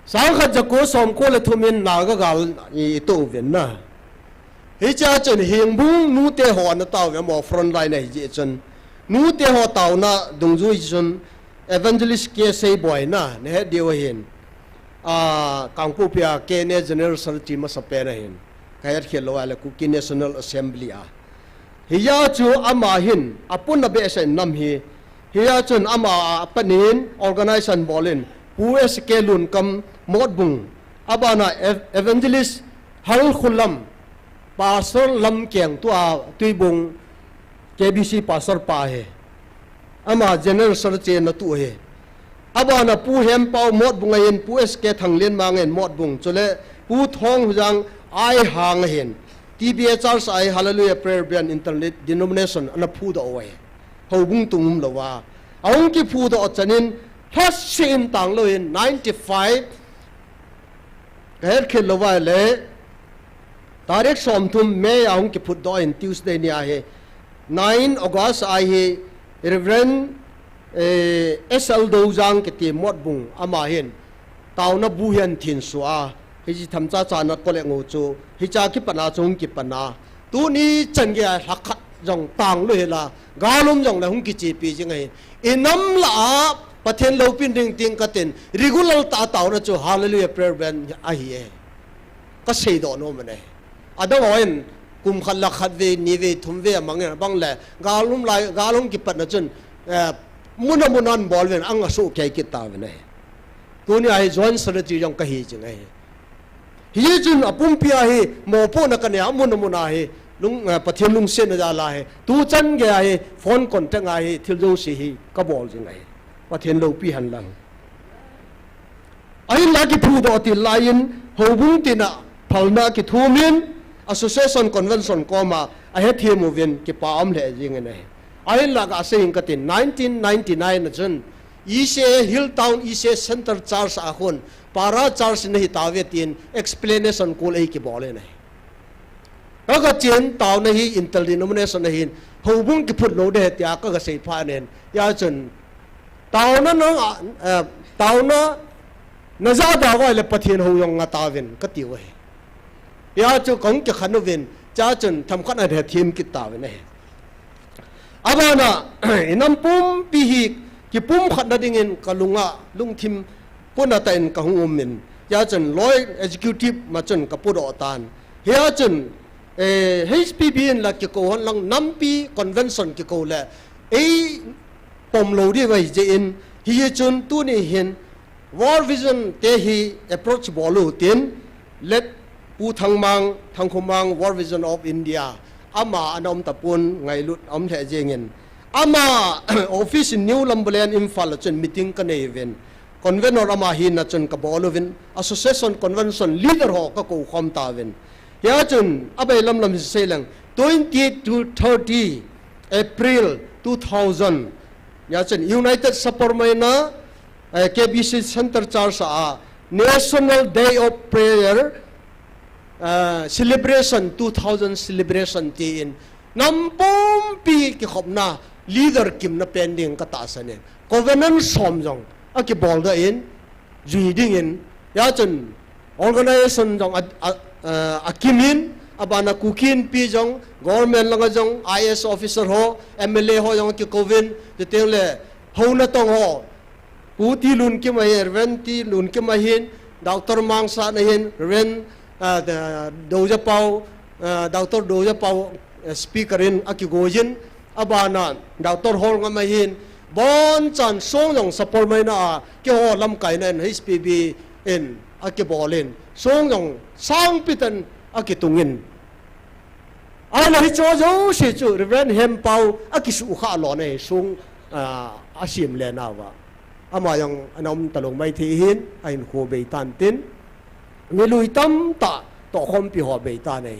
sáng khát cho cố xóm cố là thu miên nào cái gạo ý tổ viên na hi cha chân hiền bung nu te ho na tàu về mỏ front line này dễ chân nu te ho tàu na dung duy chân evangelist kia say boy na ne điều hiền kang pu pia Kenya General Secretary ma sape na hiền kayat khelo ala ku National Assembly hiya chu ama hin apun na be sa nam hi hiya chun ama panin organization bolin US ke lun kam mod bung abana evangelist hal khulam pastor lam keng tua tui bung KBC pastor pa he ama general secretary na tu he abana pu hem pau mod bunga yen pu SK thanglen mangen mod bung chole pu thong hujang ai hang hen TBA Charles I Hallelujah Prayer Band Internet Denomination ana phu da oi ho bung tum lo wa aung ki phu da chanin first sin tang lo in 95 her khel lo wa le तारीख सोमथुम में आऊं कि फुट दो इन ट्यूसडे ने आहे 9 अगस्त आहे reverend SL दोजांग के ती मोट बुंग अमा हिन ताउना बुहियन थिन सुआ हिजी थमचा चाना कोले ngोचो हिचा की पना चोंग की पना तू नी चंगे हखत जोंग तांग लो हेला गालुम जोंग ला हुं की चेपी जिंगे इनम ला पथेन लोपिन रिंग तिंग कतेन रेगुलर ता ताउना चो हालेलुया प्रेयर बैंड आहे का से दो नो मने ada wain kum khalla khadve nive thumve mangen bangle galum ki patna chun munan bolven anga so kai ki tawne tuni ai join secretary jong kahi jingai hi chun apum pia hi mo po na kane muna hi lung pathian lung sen na la he tu chan ge hi phone contact ai thil jo si hi ka bol jingai pathian lo pi han lang ai la ki phu do ti lion hobung tina phalna ki thumin association convention koma a he thi movin ki paam le jing ne ai laga se in katin 1999 jan ise Hilltown ise center church a khon para church nei tawe tin explanation ko lei ki bole ne aga chen taw nei interdenomination nei hobung ki phut lo de tia ka se pha nen ya chen taw na na za da wa le pathin ho yong nga tawin ka ti we ya chu kong ke khanovin cha chun tham khan a thim ki ta we ne abana inam pum pi hi ki pum khat na dingin kalunga lung thim puna ta in ka hum min ya chun loi executive ma chun ka pu do tan ya chun HPB in la ki ko hon lang nampi convention ki ko le pom lo di wai je in hi chun tu ni hin war vision te hi approach bolu tin let pu thang khumang War Vision of India ama anom tapun ngai lut om the jengin ama office in New Lambalan Imphal chun meeting ka nei ven convenor ama hin na chun ka bolovin association convention leader ho ka ko khom ta ven ya chun abai lam selang 20 to 30 April 2000 ya chun United Sapormaina KBC Center Church National Day of Prayer celebration 2000 celebration ti in nampom pi ki khopna leader kim na pending ka ta sane covenant somjong aki bol da in juiding in ya chun organization jong akimin abana kukin pi jong government langa jong IS officer ho MLA ho jong ki kovin de tele ho na tong ho puti lun ki mai ren ti lun ki mai hin doctor mangsa na hin ren doja pau doctor doja pau speaker in akigojin abana doctor hol nga mahin bon chan song jong support mai na ki ho lam kai nen HPB in akibolin song jong sang pitan akitungin ala hi cho jo se chu reverend hem pau akisu kha lo ne sung asim le na wa ama yang anom talong mai thi hin ain kho be tan tin mi lui tam ta to khom pi ho be ta nei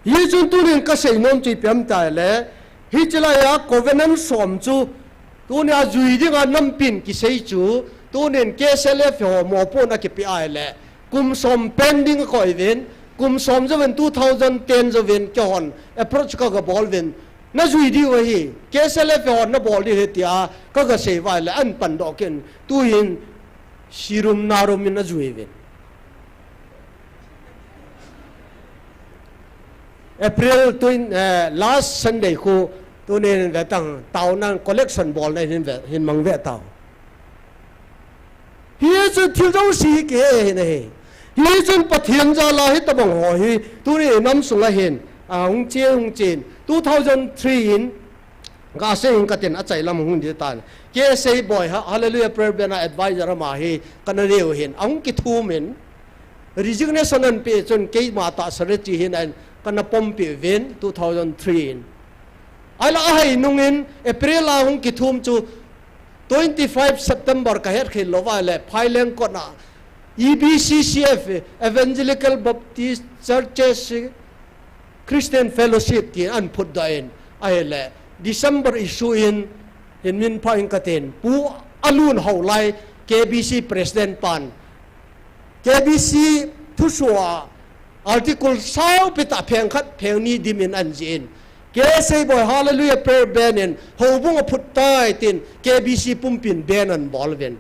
yi chun tu rin ka sei nom chi pem ta le hi chila ya covenant som chu tu nya zui ding a nam pin ki sei chu tu nen ke self ho mo po na ki pi ai le kum som pending ko event kum som javen 2010 javen ke hon approach ka ga bol ven na zui di wa hi ke self ho na bol di he tia ka ga sei wa le an pan do ken tu hin sirum narum in ajuivin April last Sunday ko tunin vetang tao nan collection ball na hin mang ve tao hi chu thil dau si ke ne hi chun pathian ja la hi tabang ho hi tuni nam sunga hin hung chin 2003 in ga se in katen achai lam hung di tan ke sei boy hallelujah prayer bena advisor ma hi kanareu hin ang ki thu men resignation an pe chun ke ma ta sare chi hin an kana pompi ven 2003 ala hai nungin April la hung ki thum chu 25 September ka her khil lova le phailen ko na EBCCF Evangelical Baptist Churches Christian Fellowship ki an put da in ai le December issue in min phain katen pu alun haulai KBC president pan KBC thuswa article sau pita pheng khat pheng ni dimin anjin ke sei boy hallelujah prayer benen hobung phut tai tin KBC pumpin ben an bolven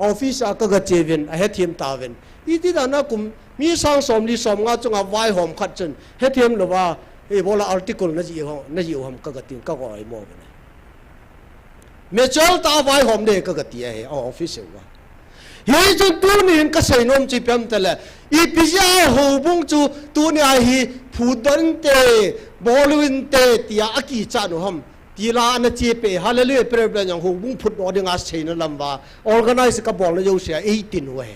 office akaga chevin a hethim taven iti dana kum mi sang som li som nga chunga vai hom khat chen hethim lowa e bola article na ji hom kaga tin ka goi mo ne me chol ta vai hom de kaga ti e office wa ye chu tu nin ka sei nom chi pem tele I pizia hobung chu tu ni a hi phudan te bolwin te tia aki cha no ham tila na che pe hallelujah prayer blan yang hobung phut do dinga sein lamba organize ka bol yo sia 18 we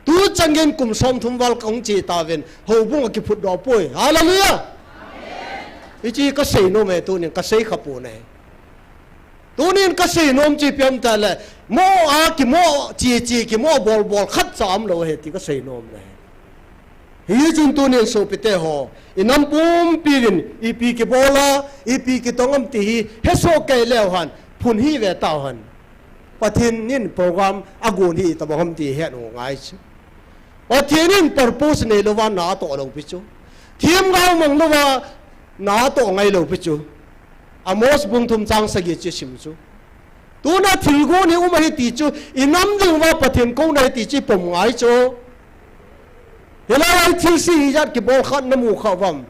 tu changen kum som thum wal kong che tawen hobung ki phut do poi hallelujah amen ichi ka sei no me tu ni ka sei khapu ne tunin ka sei nom chi piam ta le mo a ki mo chi ki mo bol khat cham lo he ti ka sei nom le hi jun tunin so pite ho inam pum pirin ipi ki bola ipi ki tongam ti hi he so ke le han phun hi ve ta han pathin nin program agun hi ta bom ti he no ngai chu pathin nin purpose ne lo wa na to lo pi chu thiam gao mang lo wa na to ngai lo pi chu Amos bung thum chang sagi chi sim chu tu na thil go ni umai ti chu inam ding wa pathin ko nai ti chi pom ngai chu helai thil si jat ki bol khat namu khawam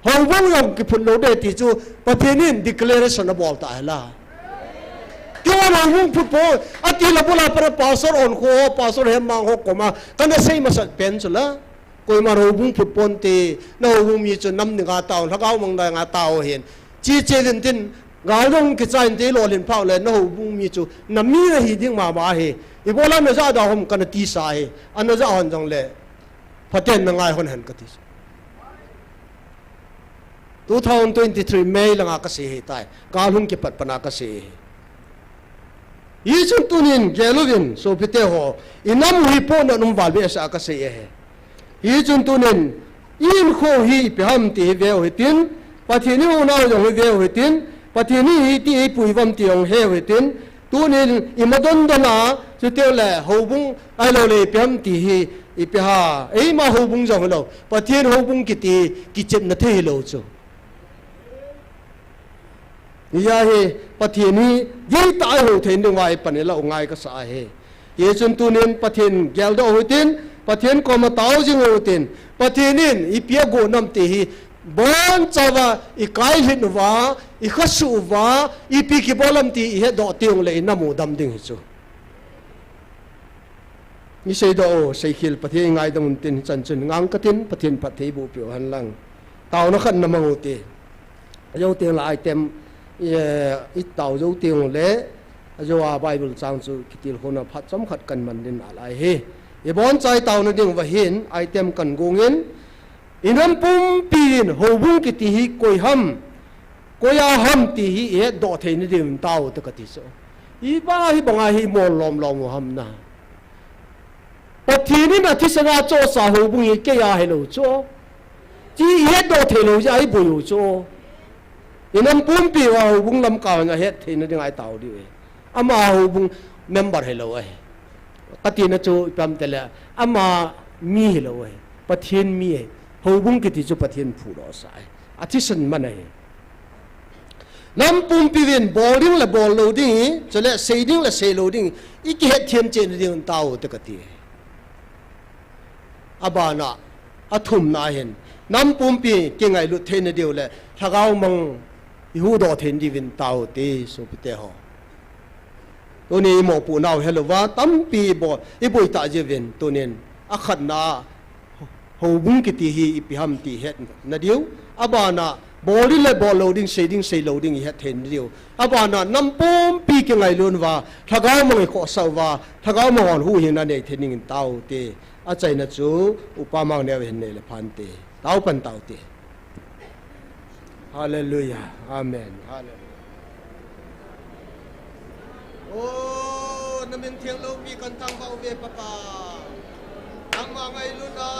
hong bong yong ki phun lo de ti chu pathin declaration bol ta la kyo na hung phu po ati la bola para pastor on ko pastor hem mang ho ko ma kana sei ma sat pen chu la koi ma ro bung phut pon te na hu mi chu nam ni ga taw la gaw mang da nga taw hen chi che den tin ga long ki chain te lo lin phau le no bung mi chu na mi na hi ding ma he I bola me za da hom kan ti sa he an za hon jong le phaten na ngai hon han ka ti 2023 May lang ka se he tai ga lung ki pat pana ka se yi chun tunin gelugin so pite ho inam hui po na num wal be sa ka se he yi chun tunin in kho hi pe ham ti ve ho tin Pathini una jong ve huitin pathini ti pui vam tiong he huitin tunin imadon dana chute le hobung ai lo le pem ti hi ipiha ei ma hobung jong lo pathin hobung ki ti ki chet na the lo chu ya he pathini ye tai ho thein ding wai pan la ngai ka sa he ye chun tunin pathin gel do huitin pathin ko ma taw jing huitin pathinin ipia go nam ti hi bon chawa ikai hinwa ikhasuwa ipi ki bolam ti he do tiong le namu dam ding chu ni sei do sei khil pathe ngai dam tin chan chun ngang ka tin pathin pathe bu pyo han lang taw na khan na mangu ti yo tiang la item i taw yo tiang le jo a bible chang chu kitil hona phat cham khat kan man din alai he e bon chai taw na ding wa hin item kan gongin inam pum pin hobung ki ti hi koi ham koya ham ti hi e do thein dim taw ta ka ti so I ba hi banga hi mon lom ham na pathini na thi sana cho sa hobung hi ke ya he lo cho ji he do the lo ja hi bu yo cho inam pum pi wa hobung lam ka na he thein ding ai taw di ama hobung member he lo ai ka ti na cho pam tele ama mi he lo ai pathin mi hobung ki ti chu pathin phu ro sai athisan manai น้ำปุ่มปีวินบอลดิ้งและบอลโลดิ้งจะเละเซดิ้งและเซโลดิ้งอีกเหตุเทียมเจนดิ้งเต้าตะกตีอาบานะอาทุ่มนาเห็นน้ำปุ่มปีเก่งไงลุเทนเดียวเลยถ้าเอามังยูดอเทนดิวินเต้าตีสุพิเตหอตัวนี้หมอปูนาวเฮลว่าตั้มปีบออีบุยตาเจวินตัวนี้อาขัดนาหูบุ้งกิติฮีอีพิฮัมตีเฮ็ดนาเดียวอาบานะบอลลี่และบอลโลดิ้งเซดิ้งเซโลดิ้งเฮ็ดเห็นเดียวอาบานะน้ำปุ่มปีเก่งไงลุนว่าถ้าเอามังขอสาวว่าถ้าเอามังหูเห็นนั่นเองเทนนิงเต้าตีอาใจนัจูอุปมาเนี่ยเห็นเลยพันตีเต้าปันเต้าตีฮาเลลูยาอาเมนฮาเลลูยาโอ้น้ำมันเทียงเรามีกันตั้งเบาเวปะกาตั้งมาไงลุนะ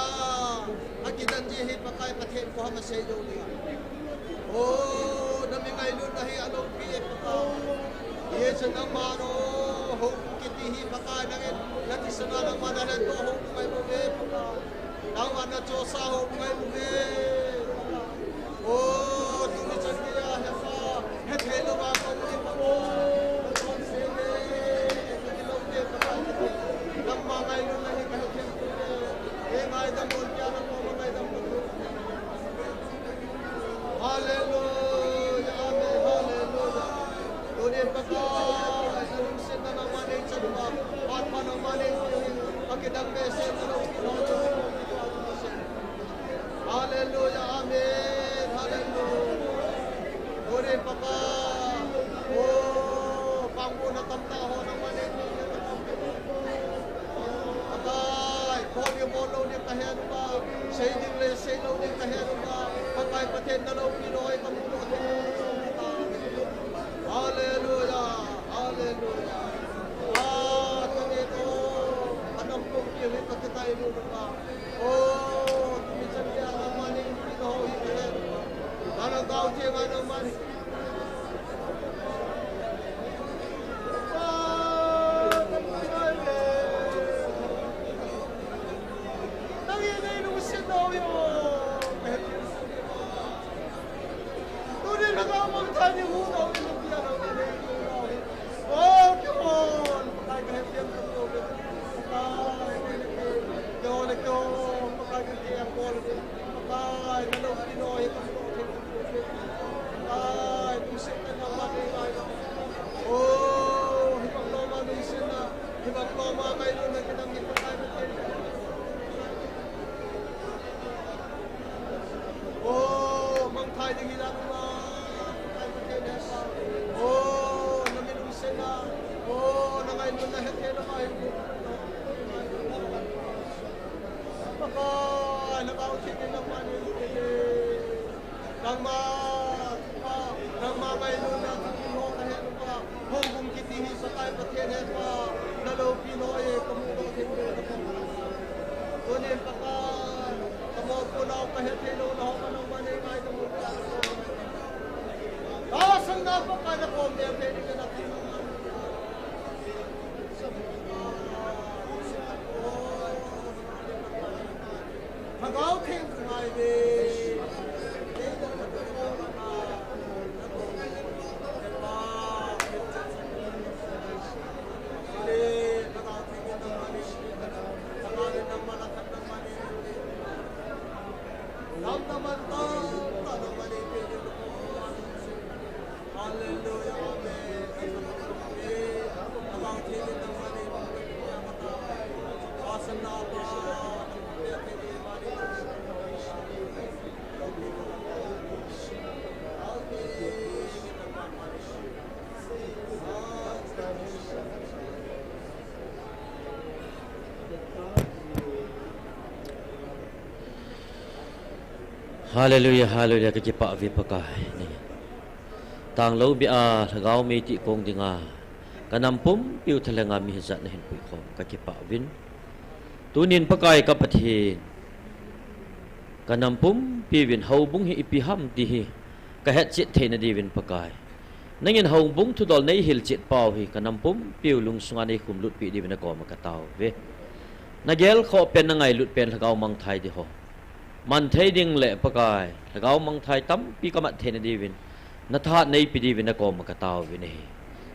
อากิดันจีฮิปะกายประเทศกูฮามาเซโยเลียโอ้น้ำมันไงลุนะฮิอาลงปีปะกาเยสนังมาโนโฮกิติฮิปะกายนังเอ็นนัติสนานังมานันโตโฮไงบุเวปะกาตั้งวันนัโจซาโฮไงบุเวโอ้ตุนิจันเดียเฮฟ้าเฮเทโลวาโกมิปะโกNamma ngai lu nahi kahe kem tu e ngai dam bol kya na ko ngai dam bol Hallelujah amen hallelujah Done paka sarum se na mane chadwa atma na mane akidam me se na Hallelujah amen hallelujah Done paka oh pangko na tamta ho na mane Kau dia bolo dia kahya rupa, seiring le seilau dia kahya rupa, pakai paten dalam pinoi kamu doa. Hallelujah, hallelujah. Ah, kami tu adam pun kiri kita ini rupa. Oh, kami sedia amani pinoi kahya rupa. Kalau kau jangan amani. Hallelujah, hallelujah, kejipak vi pakai ni. Tang lau bia thagau mi ti kong dinga. Kanampum piu thalenga mi zat na hin pui khom kejipak vin. Tunin pakai ka pathin. Kanampum pi vin hau bung hi ipiham ti hi. Ka het chit the na di vin pakai. Nangin hau bung tu dol nei hil chit pau hi kanampum piu lung sunga nei khum lut pi di vin ko ma ka tau ve. Nagel kho pen na ngai lut pen thagau mang thai di ho. Man thay ding lệ pakay, thagao mang thay tam pi kamat thay na divin. na tha nei pidi vin ko makataw vin hi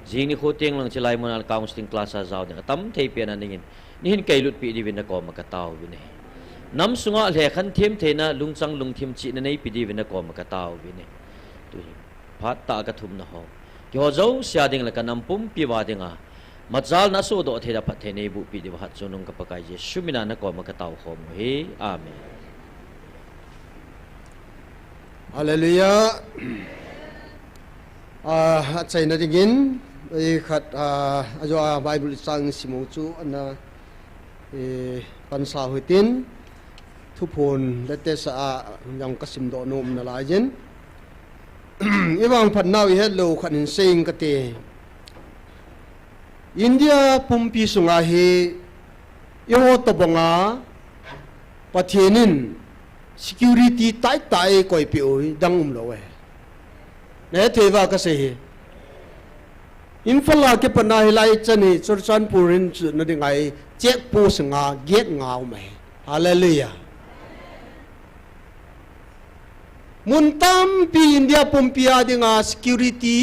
jing ni khoting lang chilai mon counseling class a zaw de tam thei pian aningin nihin kailut pidi vin ko makataw vin hi nam sunga le khan them theina lungchang lungthim chi na nei pidi vin ko makataw vin hi tu phat ta ka thum na ho kyo zo sia ding la kanam pum pi wa dinga majal na so do theda phat the nei bu pi de hat chunung ka pakai je shumina na ko makataw khom hi amen Hallelujah. Chạy na dingin khat ajo Bible sang simong chu ana pansa huitin thupon lete sa yang kasim do nom na lajen iwang phannaw I hello khanin sing kate India pumpi sunga hi yo tabanga pathienin security tai koi pioi dang lo ne theva ka se infala ke pana hilai chani churchan purin na dingai check post nga get ngau mai hallelujah muntam pi India pumpia dinga security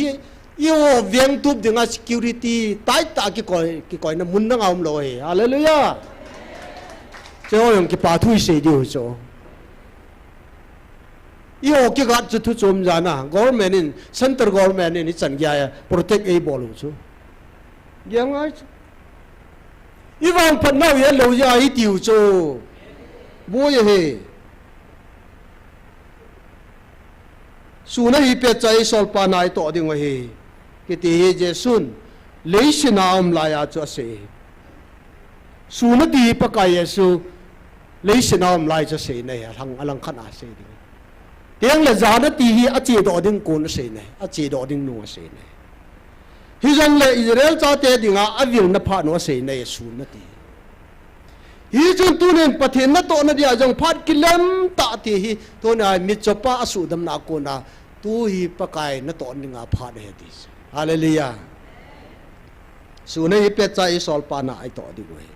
yo veng tup dinga security tai ta ki koi na mun na ngau lo hallelujah cho yong ki pa thui se dio cho Iyo ki gat chu chom jana government in center government in chan gya protect a bolu chu yang ai iwang phan naw ye lo ya I tiu chu bo ye he su na hi pe chai sol pa nai to ding he ki ti he je sun leisinaum la ya chu se su na ti pa ka yesu leisinaum lai chu se ne hang alang khana se ding tiếng là giá nó tì hi a chỉ đỏ đinh cồn sẽ này a chỉ đỏ đinh nua sẽ này hi rằng là Israel cha te ding a vil na pha no sẽ này sun na ti hi chung tu nen pathen na to na dia jong phat kilam ta ti hi to na mi chopa asu dam na ko na tu hi pakai na to ninga pha de ti hallelujah su ne hi pe cha I sol pa na ai to di we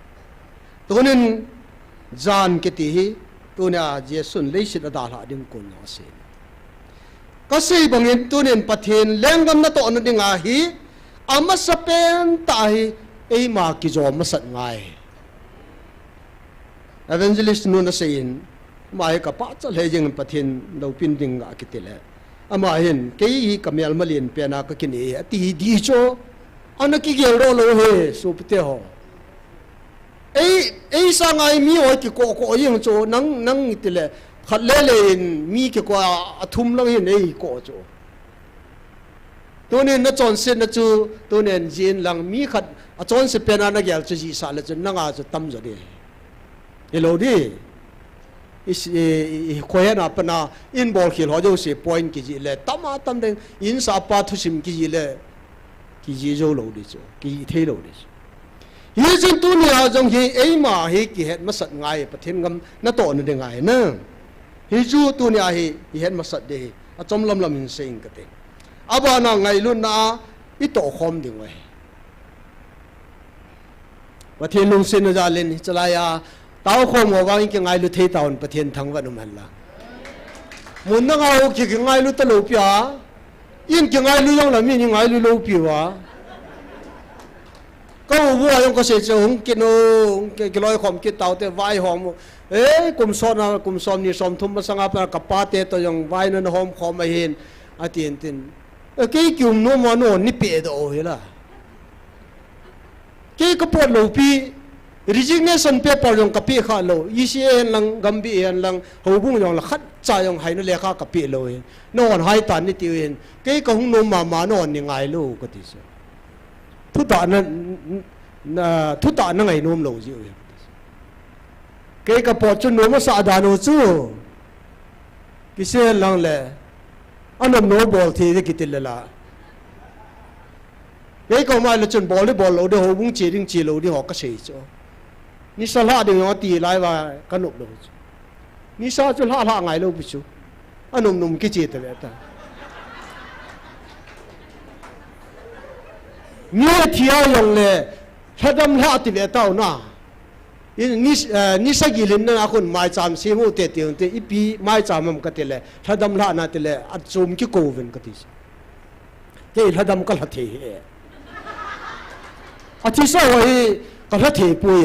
to nen jan ke ti hi tu na jesun leisit ada la ding kun no se ka sei bangin tu nen pathen lengam na to na dinga hi ama sapen ta hi ei ma ki zo ma sat ngai evangelist nu na sein mai ka pa cha le jing pathen lo pin ding ga ki tele ama hin ke hi kamel malin pe na ka kin e ti di cho ana ki gel ro lo he su pte ho ei sangai mi oi ki ko yeng cho nang tile khat le mi ki ko athum lang hin ei ko cho to ne na chon se na chu to ne jin lang mi khat a chon se pe na na gel chu ji sa le chu nanga chu tam zo de hello di is ko ya na pa na in ball khil ho jo se point ki ji le tam deng in sa pa thu sim ki ji le ki ji jo lo di chu ki the lo di hi jin tu ni a jong hi ei ma hi ki het ma sat ngai pathen ngam na to na de ngai na hi chu tu ni a hi het ma sat de a chom lam hin sing ka te aba na ngai lu na I to khom ding we pathen lung sin na ja len chala ya tao khom ho wang ki ngai lu thei taun pathen thang wa nu man la mun na ngau ki ngai lu ta lo pya in ki ngai lu yong la mi ni ngai lu lo pi wa câu vua ông có sẽ hùng kia nó cái lối khom kia tàu te vai hom cùng son ni som thum sang apa kapate to yang vai nó hom khom a hin a tin cái kiểu nó mà nó ni pe do hela cái kapot lo pi resignation paper yang kapi kha lo icn lang gambi en lang hobung yang la khat cha yang hai no le kha kapi lo no on hai tan ni tiwen cái ka hung no ma no ni ngai lo ka ti se thu ta na ngai nom lo ji cái ka po chu nom sa da no chu ki se lang le anom no bol thi ki til la cái ko mai le chun bol lo de ho bung chi ding chi lo di ho ka sei chu ni sa la de yo ti lai wa ka nop lo ni sa chu la ngai lo bi chu anom nom ki chi te ta nghe thia yong le hadam la ti le tao na ni sa gilin na akon mai cham se mo te ipi mai cham am ka te le hadam la na te le at chum ki ko ven ka ti cái hadam cái hạt thì thi sao vậy cái hạt thì bùi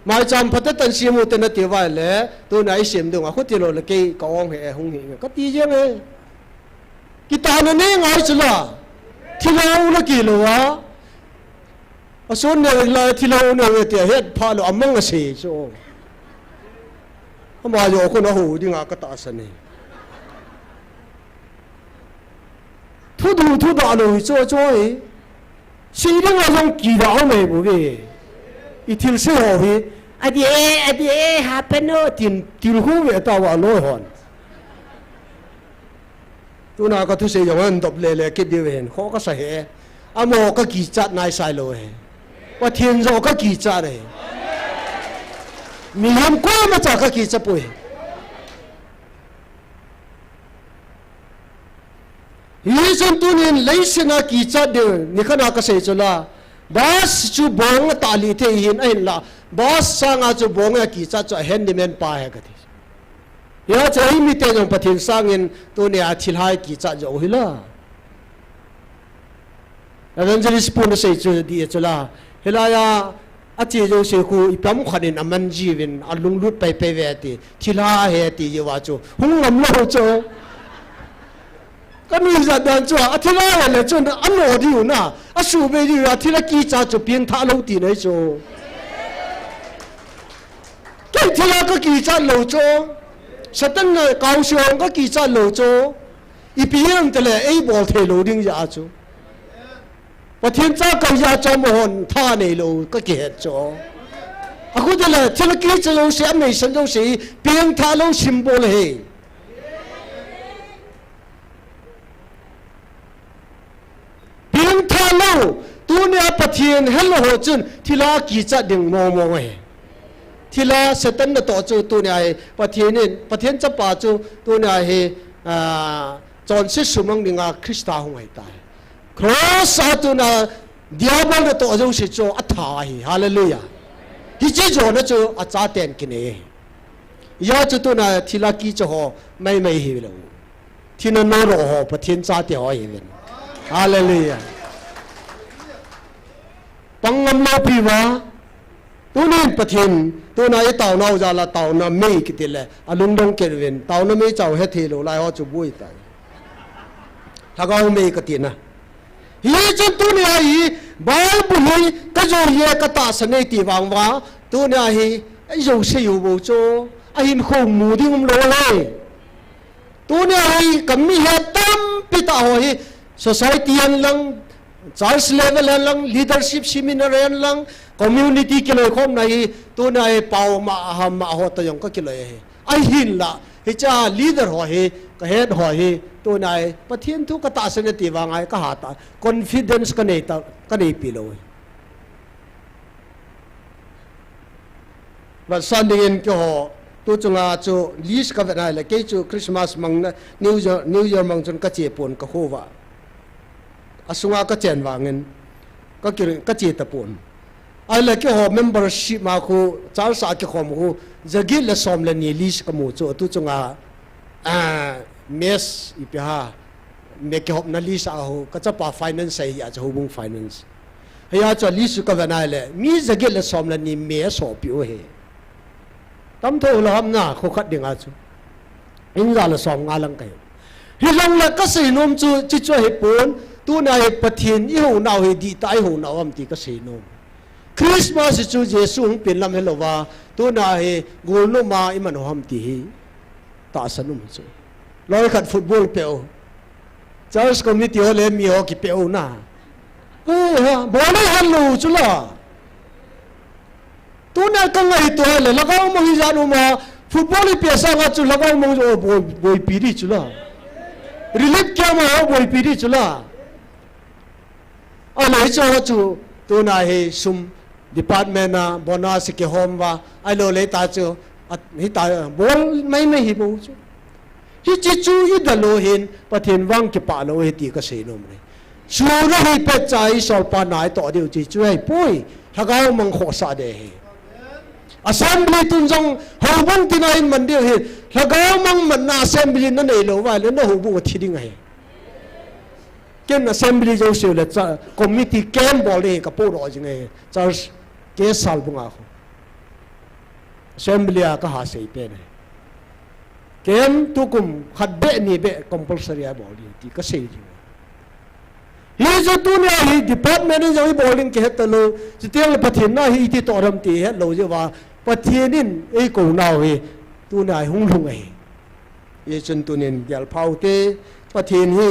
mai chăm phát tận xem một tên tiêu vải lẽ tôi nói xem được mà khuất tiêu là cái câu ông hệ hung hình có tí chứ nghe cái ta nó nè ngay chứ là thì lâu nó kỳ lâu á số này là thì lâu này thì hết pha lo among là gì chứ mà giờ con nó hù đi ngã cái ta sân này thu đào rồi cho ấy sĩ đi ngã trong kỳ đạo này bởi vì ít thiên sẽ hồ hi adi happen nó tiền hú về tao vào lối hòn tôi nói có thứ gì giống anh đọc lệ cái điều này khó có sai hết amo cái kỳ chặt này sai rồi và thiên rồi cái kỳ chặt này mình làm quá mà chả cái kỳ chặt bồi ý dân tôi nên lấy xin à kỳ chặt điều ni khana cái gì cho là bas chu bong ta li the hin ai la bas sang a chu bong a ki cha cha handyman pa ha ka thi ya cha hi mi te jong pathin sang in to ne a thil hai ki cha jo hi la evangelist pun se chu di chula hela ya a che jo se khu ipam khanin aman jivin alung lut pai pe ve ti thila he ti je wa chu hung lam lo cho cái mình ra đàn cho à thì là cho nó ăn ở đi na à sưu về đi à thì là kỹ cha cho biến thả lâu tiền ấy cho cái thì là cái kỹ cha lâu cho sẽ tên là cao siêu cái kỹ cha lâu cho ít biến thì là ấy bỏ thể lâu đi ra cho và thiên cha cái ra cho một hồn tha này lâu cái kỹ cho à cũng thì là kỹ cha lâu sẽ mấy sinh lâu sẽ biến thả lâu symbol ấy biến thà lâu tu ne pathian hello ho chun thila ki cha ding mo mo he thila satan na to chu tu ne pathian cha pa chu tu ne he chon se sumang dinga krista hong ai tai cross tu na diabol na to jo se chu atha hi hallelujah hi chi jo na chu a cha ten ki ne ya chu tu na thila ki chu ho mai hi lo thina no ro ho pathian cha te ho hi hallelujah pangam lo piwa tunin pathin tunai tau nau za la tau na me kitile alung dong kerwin tau na me chau he thelo lai ho chu bui tai thagau me katina hi chu tunia hi bible hi ka jo ye ka ta sanei ti wang wa tunia hi ai jo se yu bo cho a hin khong mu ding lo le tunia hi kam mi he tam pita ho hi society an lang church level an lang leadership seminar an lang community ke loi khom nai tu nai pau ma ham ma ho ta yong ka ke loi ai hin la hi cha leader ho he ka head ho he tu nai pathian thu ka ta sene ti wa ngai ka ha ta confidence ka nei ta ka nei pi loi và Sunday in ke ho tu chunga chu list ka venai la ke chu Christmas mang New Year mang chun ka che pon ka ho wa asunga ka chen wangin ka che ta pon ai la ke ho membership ma khu char sa ke khom khu jagi la som la ni list ka mu chu tu chunga mes ipa me ke hop na list a ho ka cha pa finance ai ya chu bung finance ya cha list ka vanai le mi jagi la som la ni me so piu he tam tho la ham na khu khat ding a chu in za la som nga lang kai hi long la ka sei nom chu chi chu he pon tu nai pathin i ho nau he di tai ho nau am ti ka sei nom Christmas chu Jesu hung pin lam hello wa tu na he gol no ma i man ham ti hi ta sanum chu loi khat football peo church committee ho le mi ho ki peo na ha bole hallo chu la tu na ka ngai to le lagaw mo hi janu ma football pe sa ga chu lagaw mo jo boy pi ri chu la relief kya ma ho boy pi ri chu la alai cho chu tu na he sum department na bonus ke home wa ai lo le ta chu hi ta bol mai hi bo chu hi chi chu i da lo hin pathin wang ke pa lo he ti ka sei nom ne chu na hi pe chai sol pa nai to diu chi chu ai poi thagaw mang kho sa de he assembly tun jong ho bang tinai man diu he thagaw mang man na assembly na nei lo wa le no hu bu thi ding he ken assembly jo se le cha committee ken bole ka po ro jing e church ke sal bunga kho assembly ka ha sei pe ne ken tu kum khat be ni be compulsory a bole ti ka sei ji hi jo tu ne hi department ni jo bowling ke het lo ji tel pathin na hi ti to ram ti het lo je wa pathin in ei ko naw hi tu nai hung lung ei ye chen tu nen gyal phau te pathin hi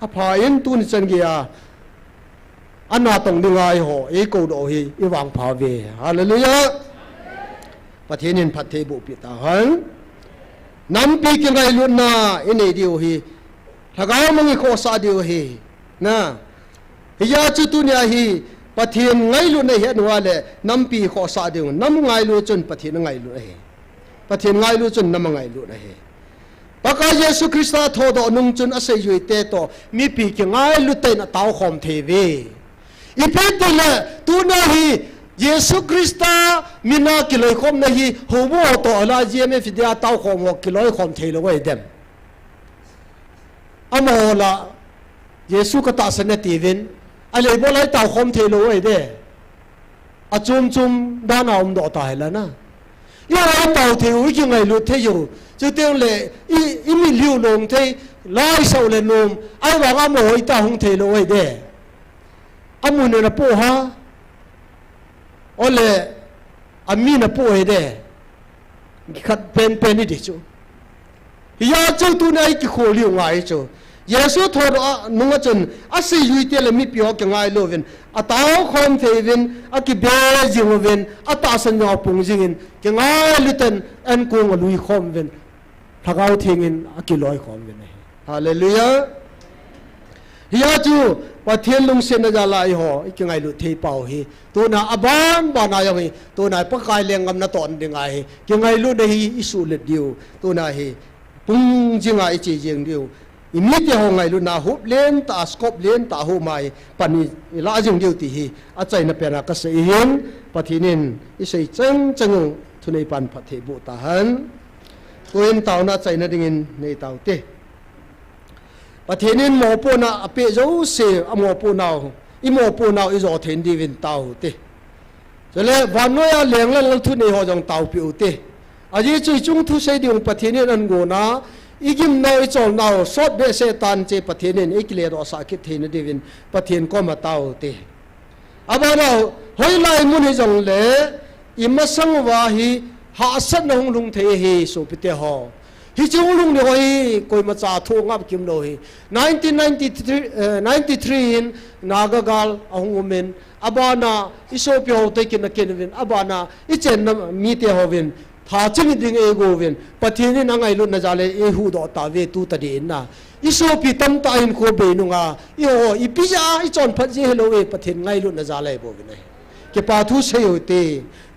a phain tu ni chen gia anna tong dingai ho ei ko do hi i wang pha ve hallelujah pathin in phat the bu pi ta han nam pi ki ngai lu na ine diu hi thagao mangi kho sa diu hi na hiya chu tu nya hi pathin ngai lu nei hian wa le nam pi kho sa diu nam ngai lu chun pathin ngai lu he pathin ngai lu chun nam ngai lu he paka Yesu Krista tho do nung chun a sei yui te to mi pi ki ngai lu te na taw khom the ve i pe te le tu na hi Yesu Krista mina ki loi khom na hi ho bo to la jeme fi dia taw khom ho ki loi khom the lo wei dem amola Yesu ka ta san ti vin a le bo lai taw khom the lo wei de a chum chum da na om do ta la na ya ai taw the u ki ngai lu the yu chu teng le i mi liu long the lai sau le nom ai wa ga mo hoi ta hung the lo wei de amun na po ha ole amina po he de khat pen ni de chu ya chu tu nai ki kho liu ngai chu Yesu tho do nunga chun asi yui te le mi pio ke ngai lo vin ataw khom the vin aki be jing vin ata san yo pung jing in ke ngai liten an ko lui khom vin thagau thingin aki loi khom vin hallelujah hiya chu pathian lung sen na jala I ho ki ngai lu thei pau hi to na aban ba na yang hi to na pakai lengam na ton dingai hi ki ngai lu de hi isu le diu to na hi pung jinga I chi jing diu imite ho ngai lu na hup len ta skop len ta ho mai pani la jing diu ti hi a chai na pena ka se hian pathinin I sei chang chang thunei pan phathe bu ta han toin taw na chai na dingin nei taw te pathinin mo po na ape zo se amo po naw I mo po naw I zo then di vin taw te chale vanoya leng la thu nei ho jong taw pi u te aji chui chung thu sei diung pathinin an go na igim no I chol naw sot be se tan che pathinin ikle ro sa ki thein di vin pathin ko ma taw te aba naw hoi lai mun hi jong le ima sang wa hi ha sat na hung lung the hi so pite ho hi chung lung ni hoi koi ma cha thu ngap kim lo hi 1993 in nagagal ahung men abana iso pyo te kin na ken abana I chen na mi te ho vin tha ching ding e go vin pathini na ngai lu na jale e hu do ta ve tu ta din na iso pi tam ta in ko be nu nga I ho I pi ja I chon phat je hello e pathin ngai lu na jale bo vin ke pa thu se yo te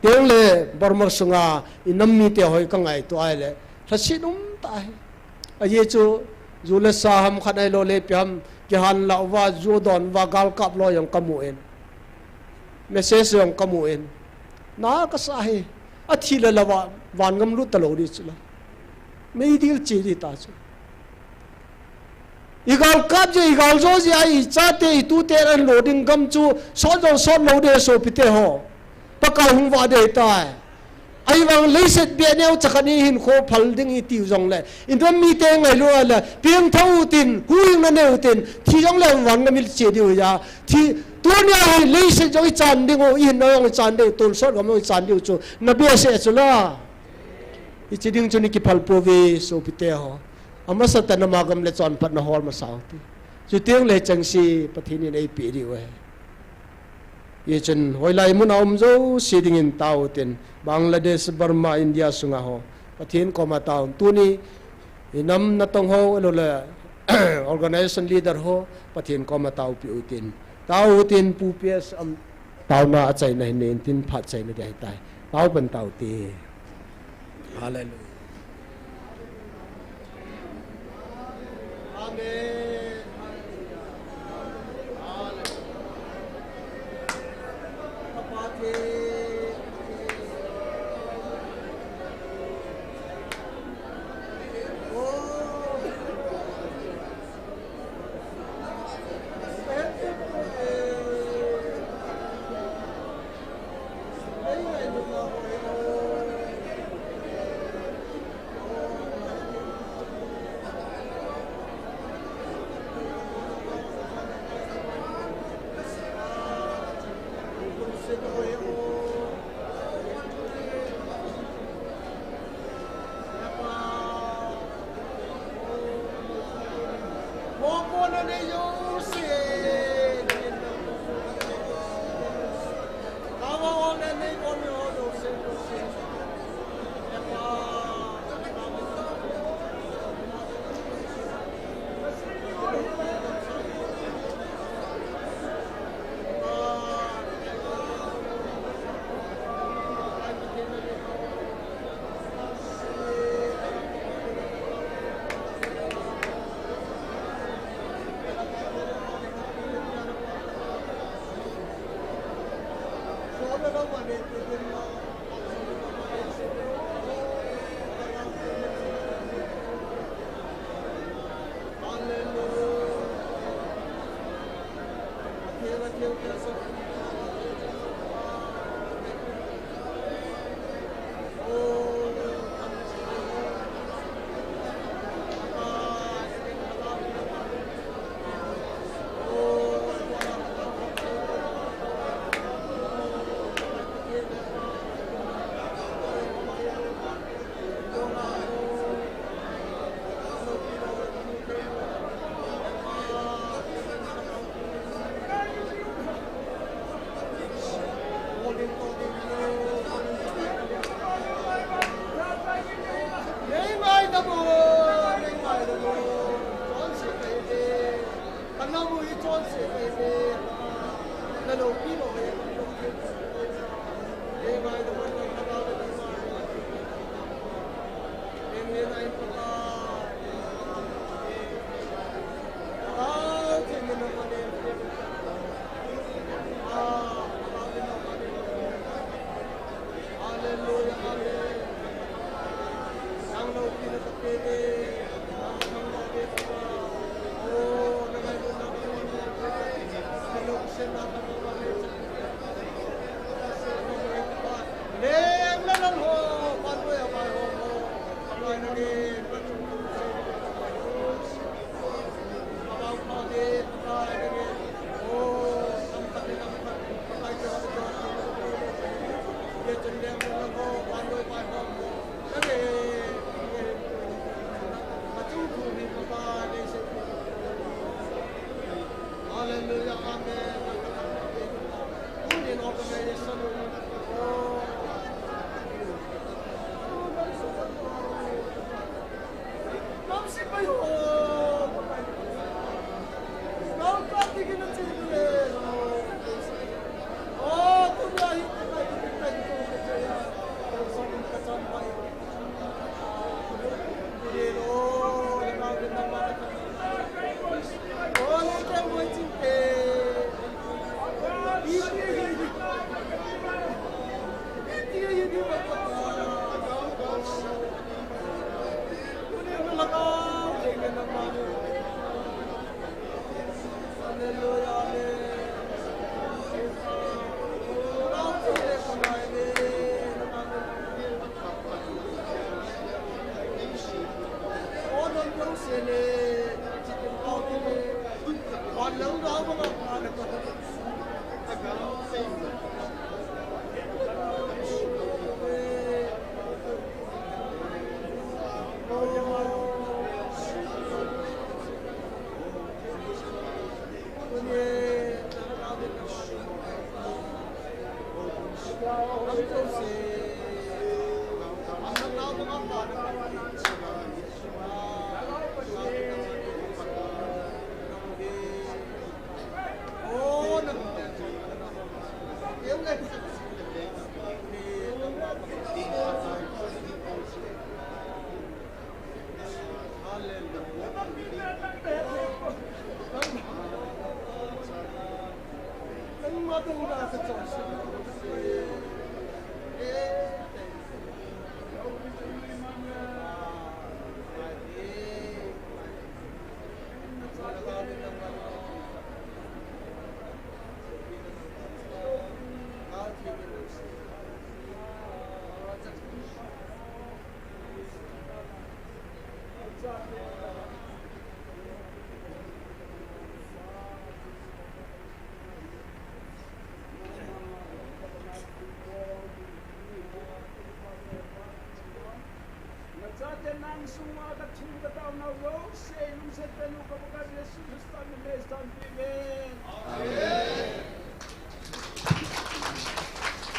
teng le barmar sunga I nam mi te hoi ka ngai to ai le thasinum ta a ye chu zule sa ham khanai lo le pyam ke han la wa zo don wa gal kap lo yang kamu en message yang kamu en na ka sa he a thila lawa wan ngam lu talo ri chula mei dil chi ri ta chu igal kap je igal zo je ai cha te tu te ran loading gam chu so lo de so pite ho pakal hung wa de ta ai wang leiset be neu chakani hin kho phal ding I tiu jong le indom mi te ngai lo la piang thau tin huing na neu tin thi jong le wan na mil che diu ya thi tu nya hi leiset joi chan ding o in no chan de tul so gam chan diu chu na be se chu la I chi ding chu ni ki phal po ve so pite ho ama sa tan ma gam le chon pat na hol ma sao ti chu tiang le chang si pathini nei pi ri we ye chen hoi lai mun om zo siding in tau ten Bangladesh Burma India sunga ho pathin ko ma tau tu ni inam na tong ho lo le organization leader ho pathin ko ma tau pi utin pu ps am tau na chai na nen tin phat chai na dai tai tau ban tau ti hallelujah amen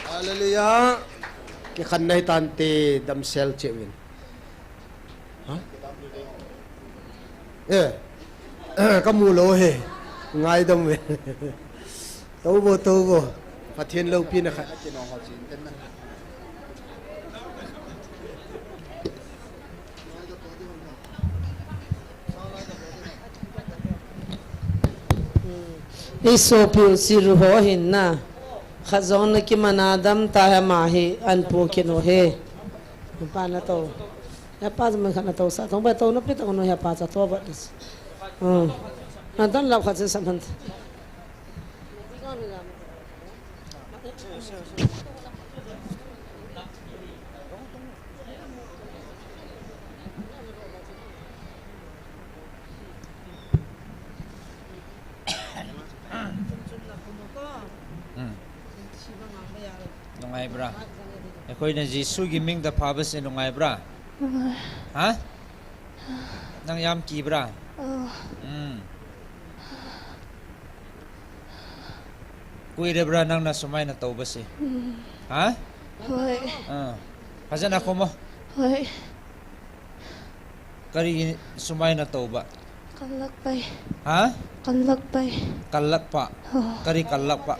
Hallelujah. Cái khăn này tàn tê đâm sel chịu viên. Hả? Các mù lô hề. Ngay đâm viên. Tâu vô. Phát thiên lâu pin là khăn. Iso piu siru ho hin na khazon ki manadam ta ha ma hi an pu ki no he pa na to ya pa ma khana to sa thong ba to na pe to no ya pa cha to ba dis na dan la kha se samhan nungai bra ekhoi na jisu gi ming da phabas e nungai bra ha nang yam ki bra kuire bra nang na sumai na tawbas e ha hoi fazana khomo hoi kari sumai na tawba kalak pai ha kalak pai kallak pa kari kallak pa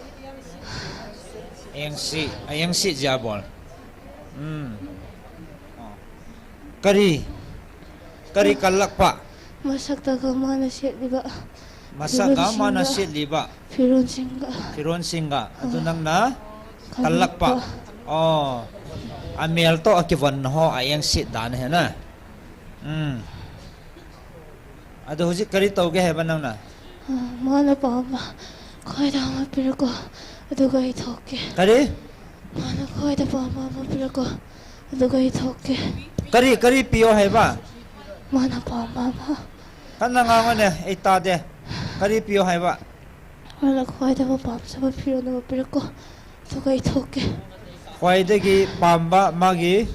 ayang si jabol kari kallak pa masak taga mana siya di ba masak ka mana si liba Firon Singha adu nang na kallak pa oh amel to akivan ho ayang si dan he na adu hujik kari tawge he banang na mana pa ma kaya dama pira ko aduga itoke kari mana kaya da pa ma pira ko aduga itoke kari piyo he ba mana pa ma kanang ngon ne ita de kari piyo he ba mana kaya da pa sa pira na pira ko aduga itoke khwaidagi pamba magi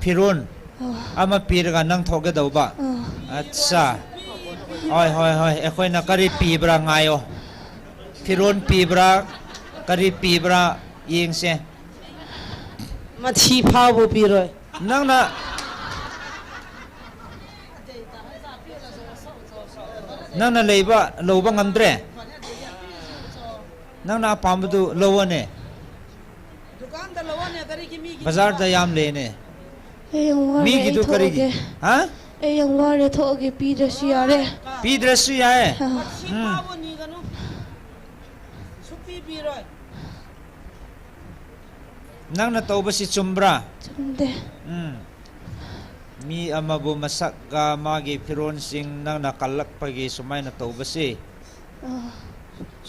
Firon ama pirga nang thoge dau ba acha hoi ekhoi na kari pibra ngayo Firon pibra kari pibra yeng se ma thi phao bu pi roi nang na leiba loba ngamdre nang na pambu lowa ne dukan da lawan ne dari ki mi bazar da yam le ne mi gi du kari gi ha yang ware thoge pi da siare pi dresu ya e phao ni ga no su pi roi nang na tawba si chumbra chumde mi amabu masak ka magi Firon Singh nang nakalak pagi sumay na tawba si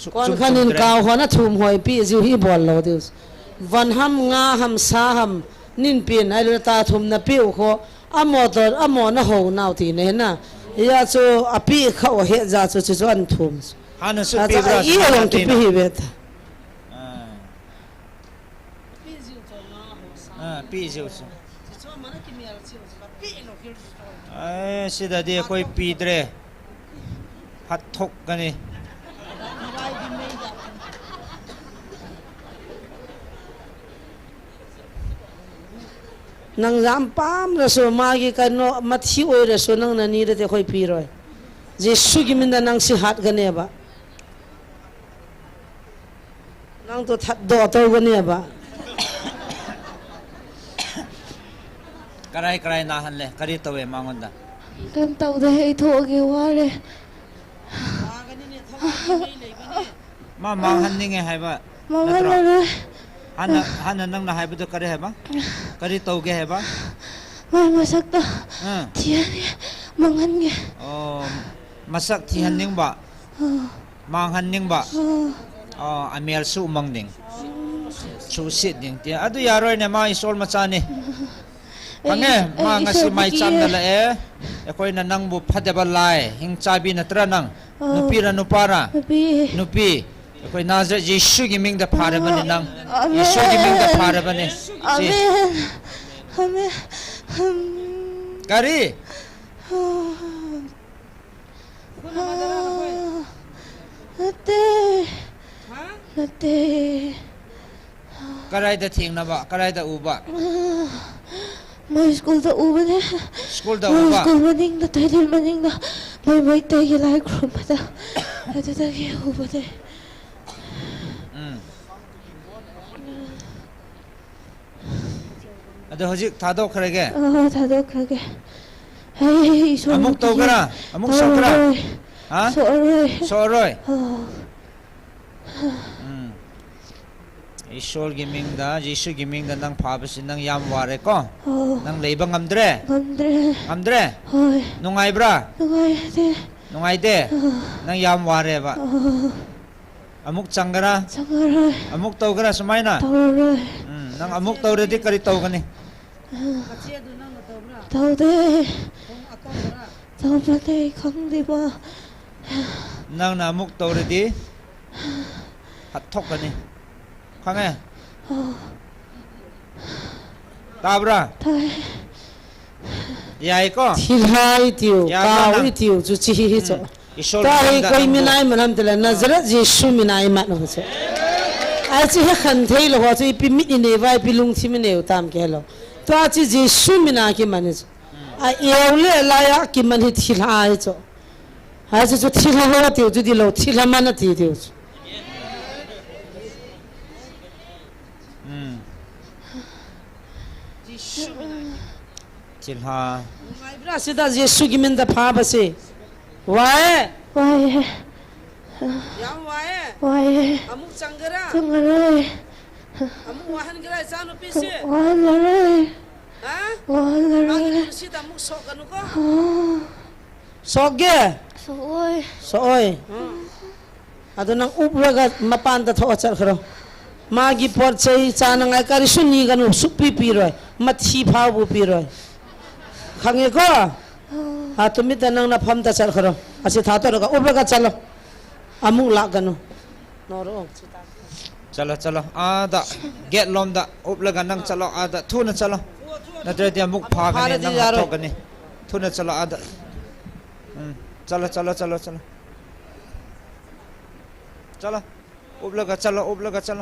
kon khanin kaw hona thum hoi pi ju hi bol lo deus van ham nga ham sa ham nin pin ai ta thum na piu kho amotor amo na ho naw ti ne na ya chu api kha o he za chu chu an thum hana su a pi bra i long ti pi hi bet pi ju sida di koi pi dre hat thok kani nang jam pam ra so ma gi ka no ma thi oi ra so nang na ni re te khoi pi roi jesu gi min da nang si hat ga ne ba nang to that do to ga ne ba karai na han le kari tawe mangon da kan tau da hei thoge ware ma mang han ninge hai ba mama na hana nang na hai bu kare hai ba kari tawge hai ba mama sakta tiani mangan nge oh masak thi han ning ba mang han ning ba amel su mang ning su sit ding ti adu yaroi ne ma isol macha ni pange ma ngasi mai chan da la e koi na nang bu phadeba lai hing chabi na tra nang nupi ra nupara nupi e koi nazar jisu gi ming da phare ban nang jisu gi ming da phare ban si amen kari nate karai da thing na ba karai da u ba mai school da uba ne school da u ba school maning da tayo maning da mai tayo lai group da ito da ki uba ne ado hojik thadok kharege thadok kharege hey so amuk to gara amuk sokra ha soroi Isol giming da, Jisu giming da nang pabasi nang yam ware ko. Oh, Nang leibang amdre. Andre. Amdre. Hoy, Nungay bra. nungay de. Nungay de. Nang yam ware ba. Oh, Amuk changgara. sangaray. Amuk tau gara sumay na. Tauray. Nang amuk tau ready kari tau ka ni. Tau de. Tau ba de khang di ba. Nang na amuk tau ready. Hat thok ka ni. Khang eh. Oh, Ta bra. tai. Yai ko. thil hai tiu Ya, ka ya, wi tiu chu chi hi cho Isol ta hi giming da koi nang minai manam tela nazara jesu minai ma no cho a chi he khan thei lo ho chi pi mi ni vai pi lung thi mi ne tam ke lo to a chi jesu mina ki man cho a eu le la ya ki man hi thil hai cho ha chi chu thil ho tiu chu di lo thil ma na ti tiu Chilha. ngai bra sida jesu ki min da pha ba se wae Why? yam wae Why? amuk changgara Sangaray. amuk wahan gra chanu pi se Walaray. ha Walaray. si ta muk sok kanu ko Oh, sok ge so oi. so oi ado nang ubraga mapan da tho char kharo magi por chei chana ngai kari suni ganu supi pi roi mathi phau bu pi roi khange ko ha tumi ta nang na pham ta char kharo asi tha to ga ubraga chalo amu la ganu noro Chalo chalo. Ada get lom da. Uplaga nang chalo ada. Thuna chalo. Nadre dia muk pha ka ni nang thok ka ni. Thuna chalo ada. Chalo chalo chalo chalo. Chalo. Uplaga chalo.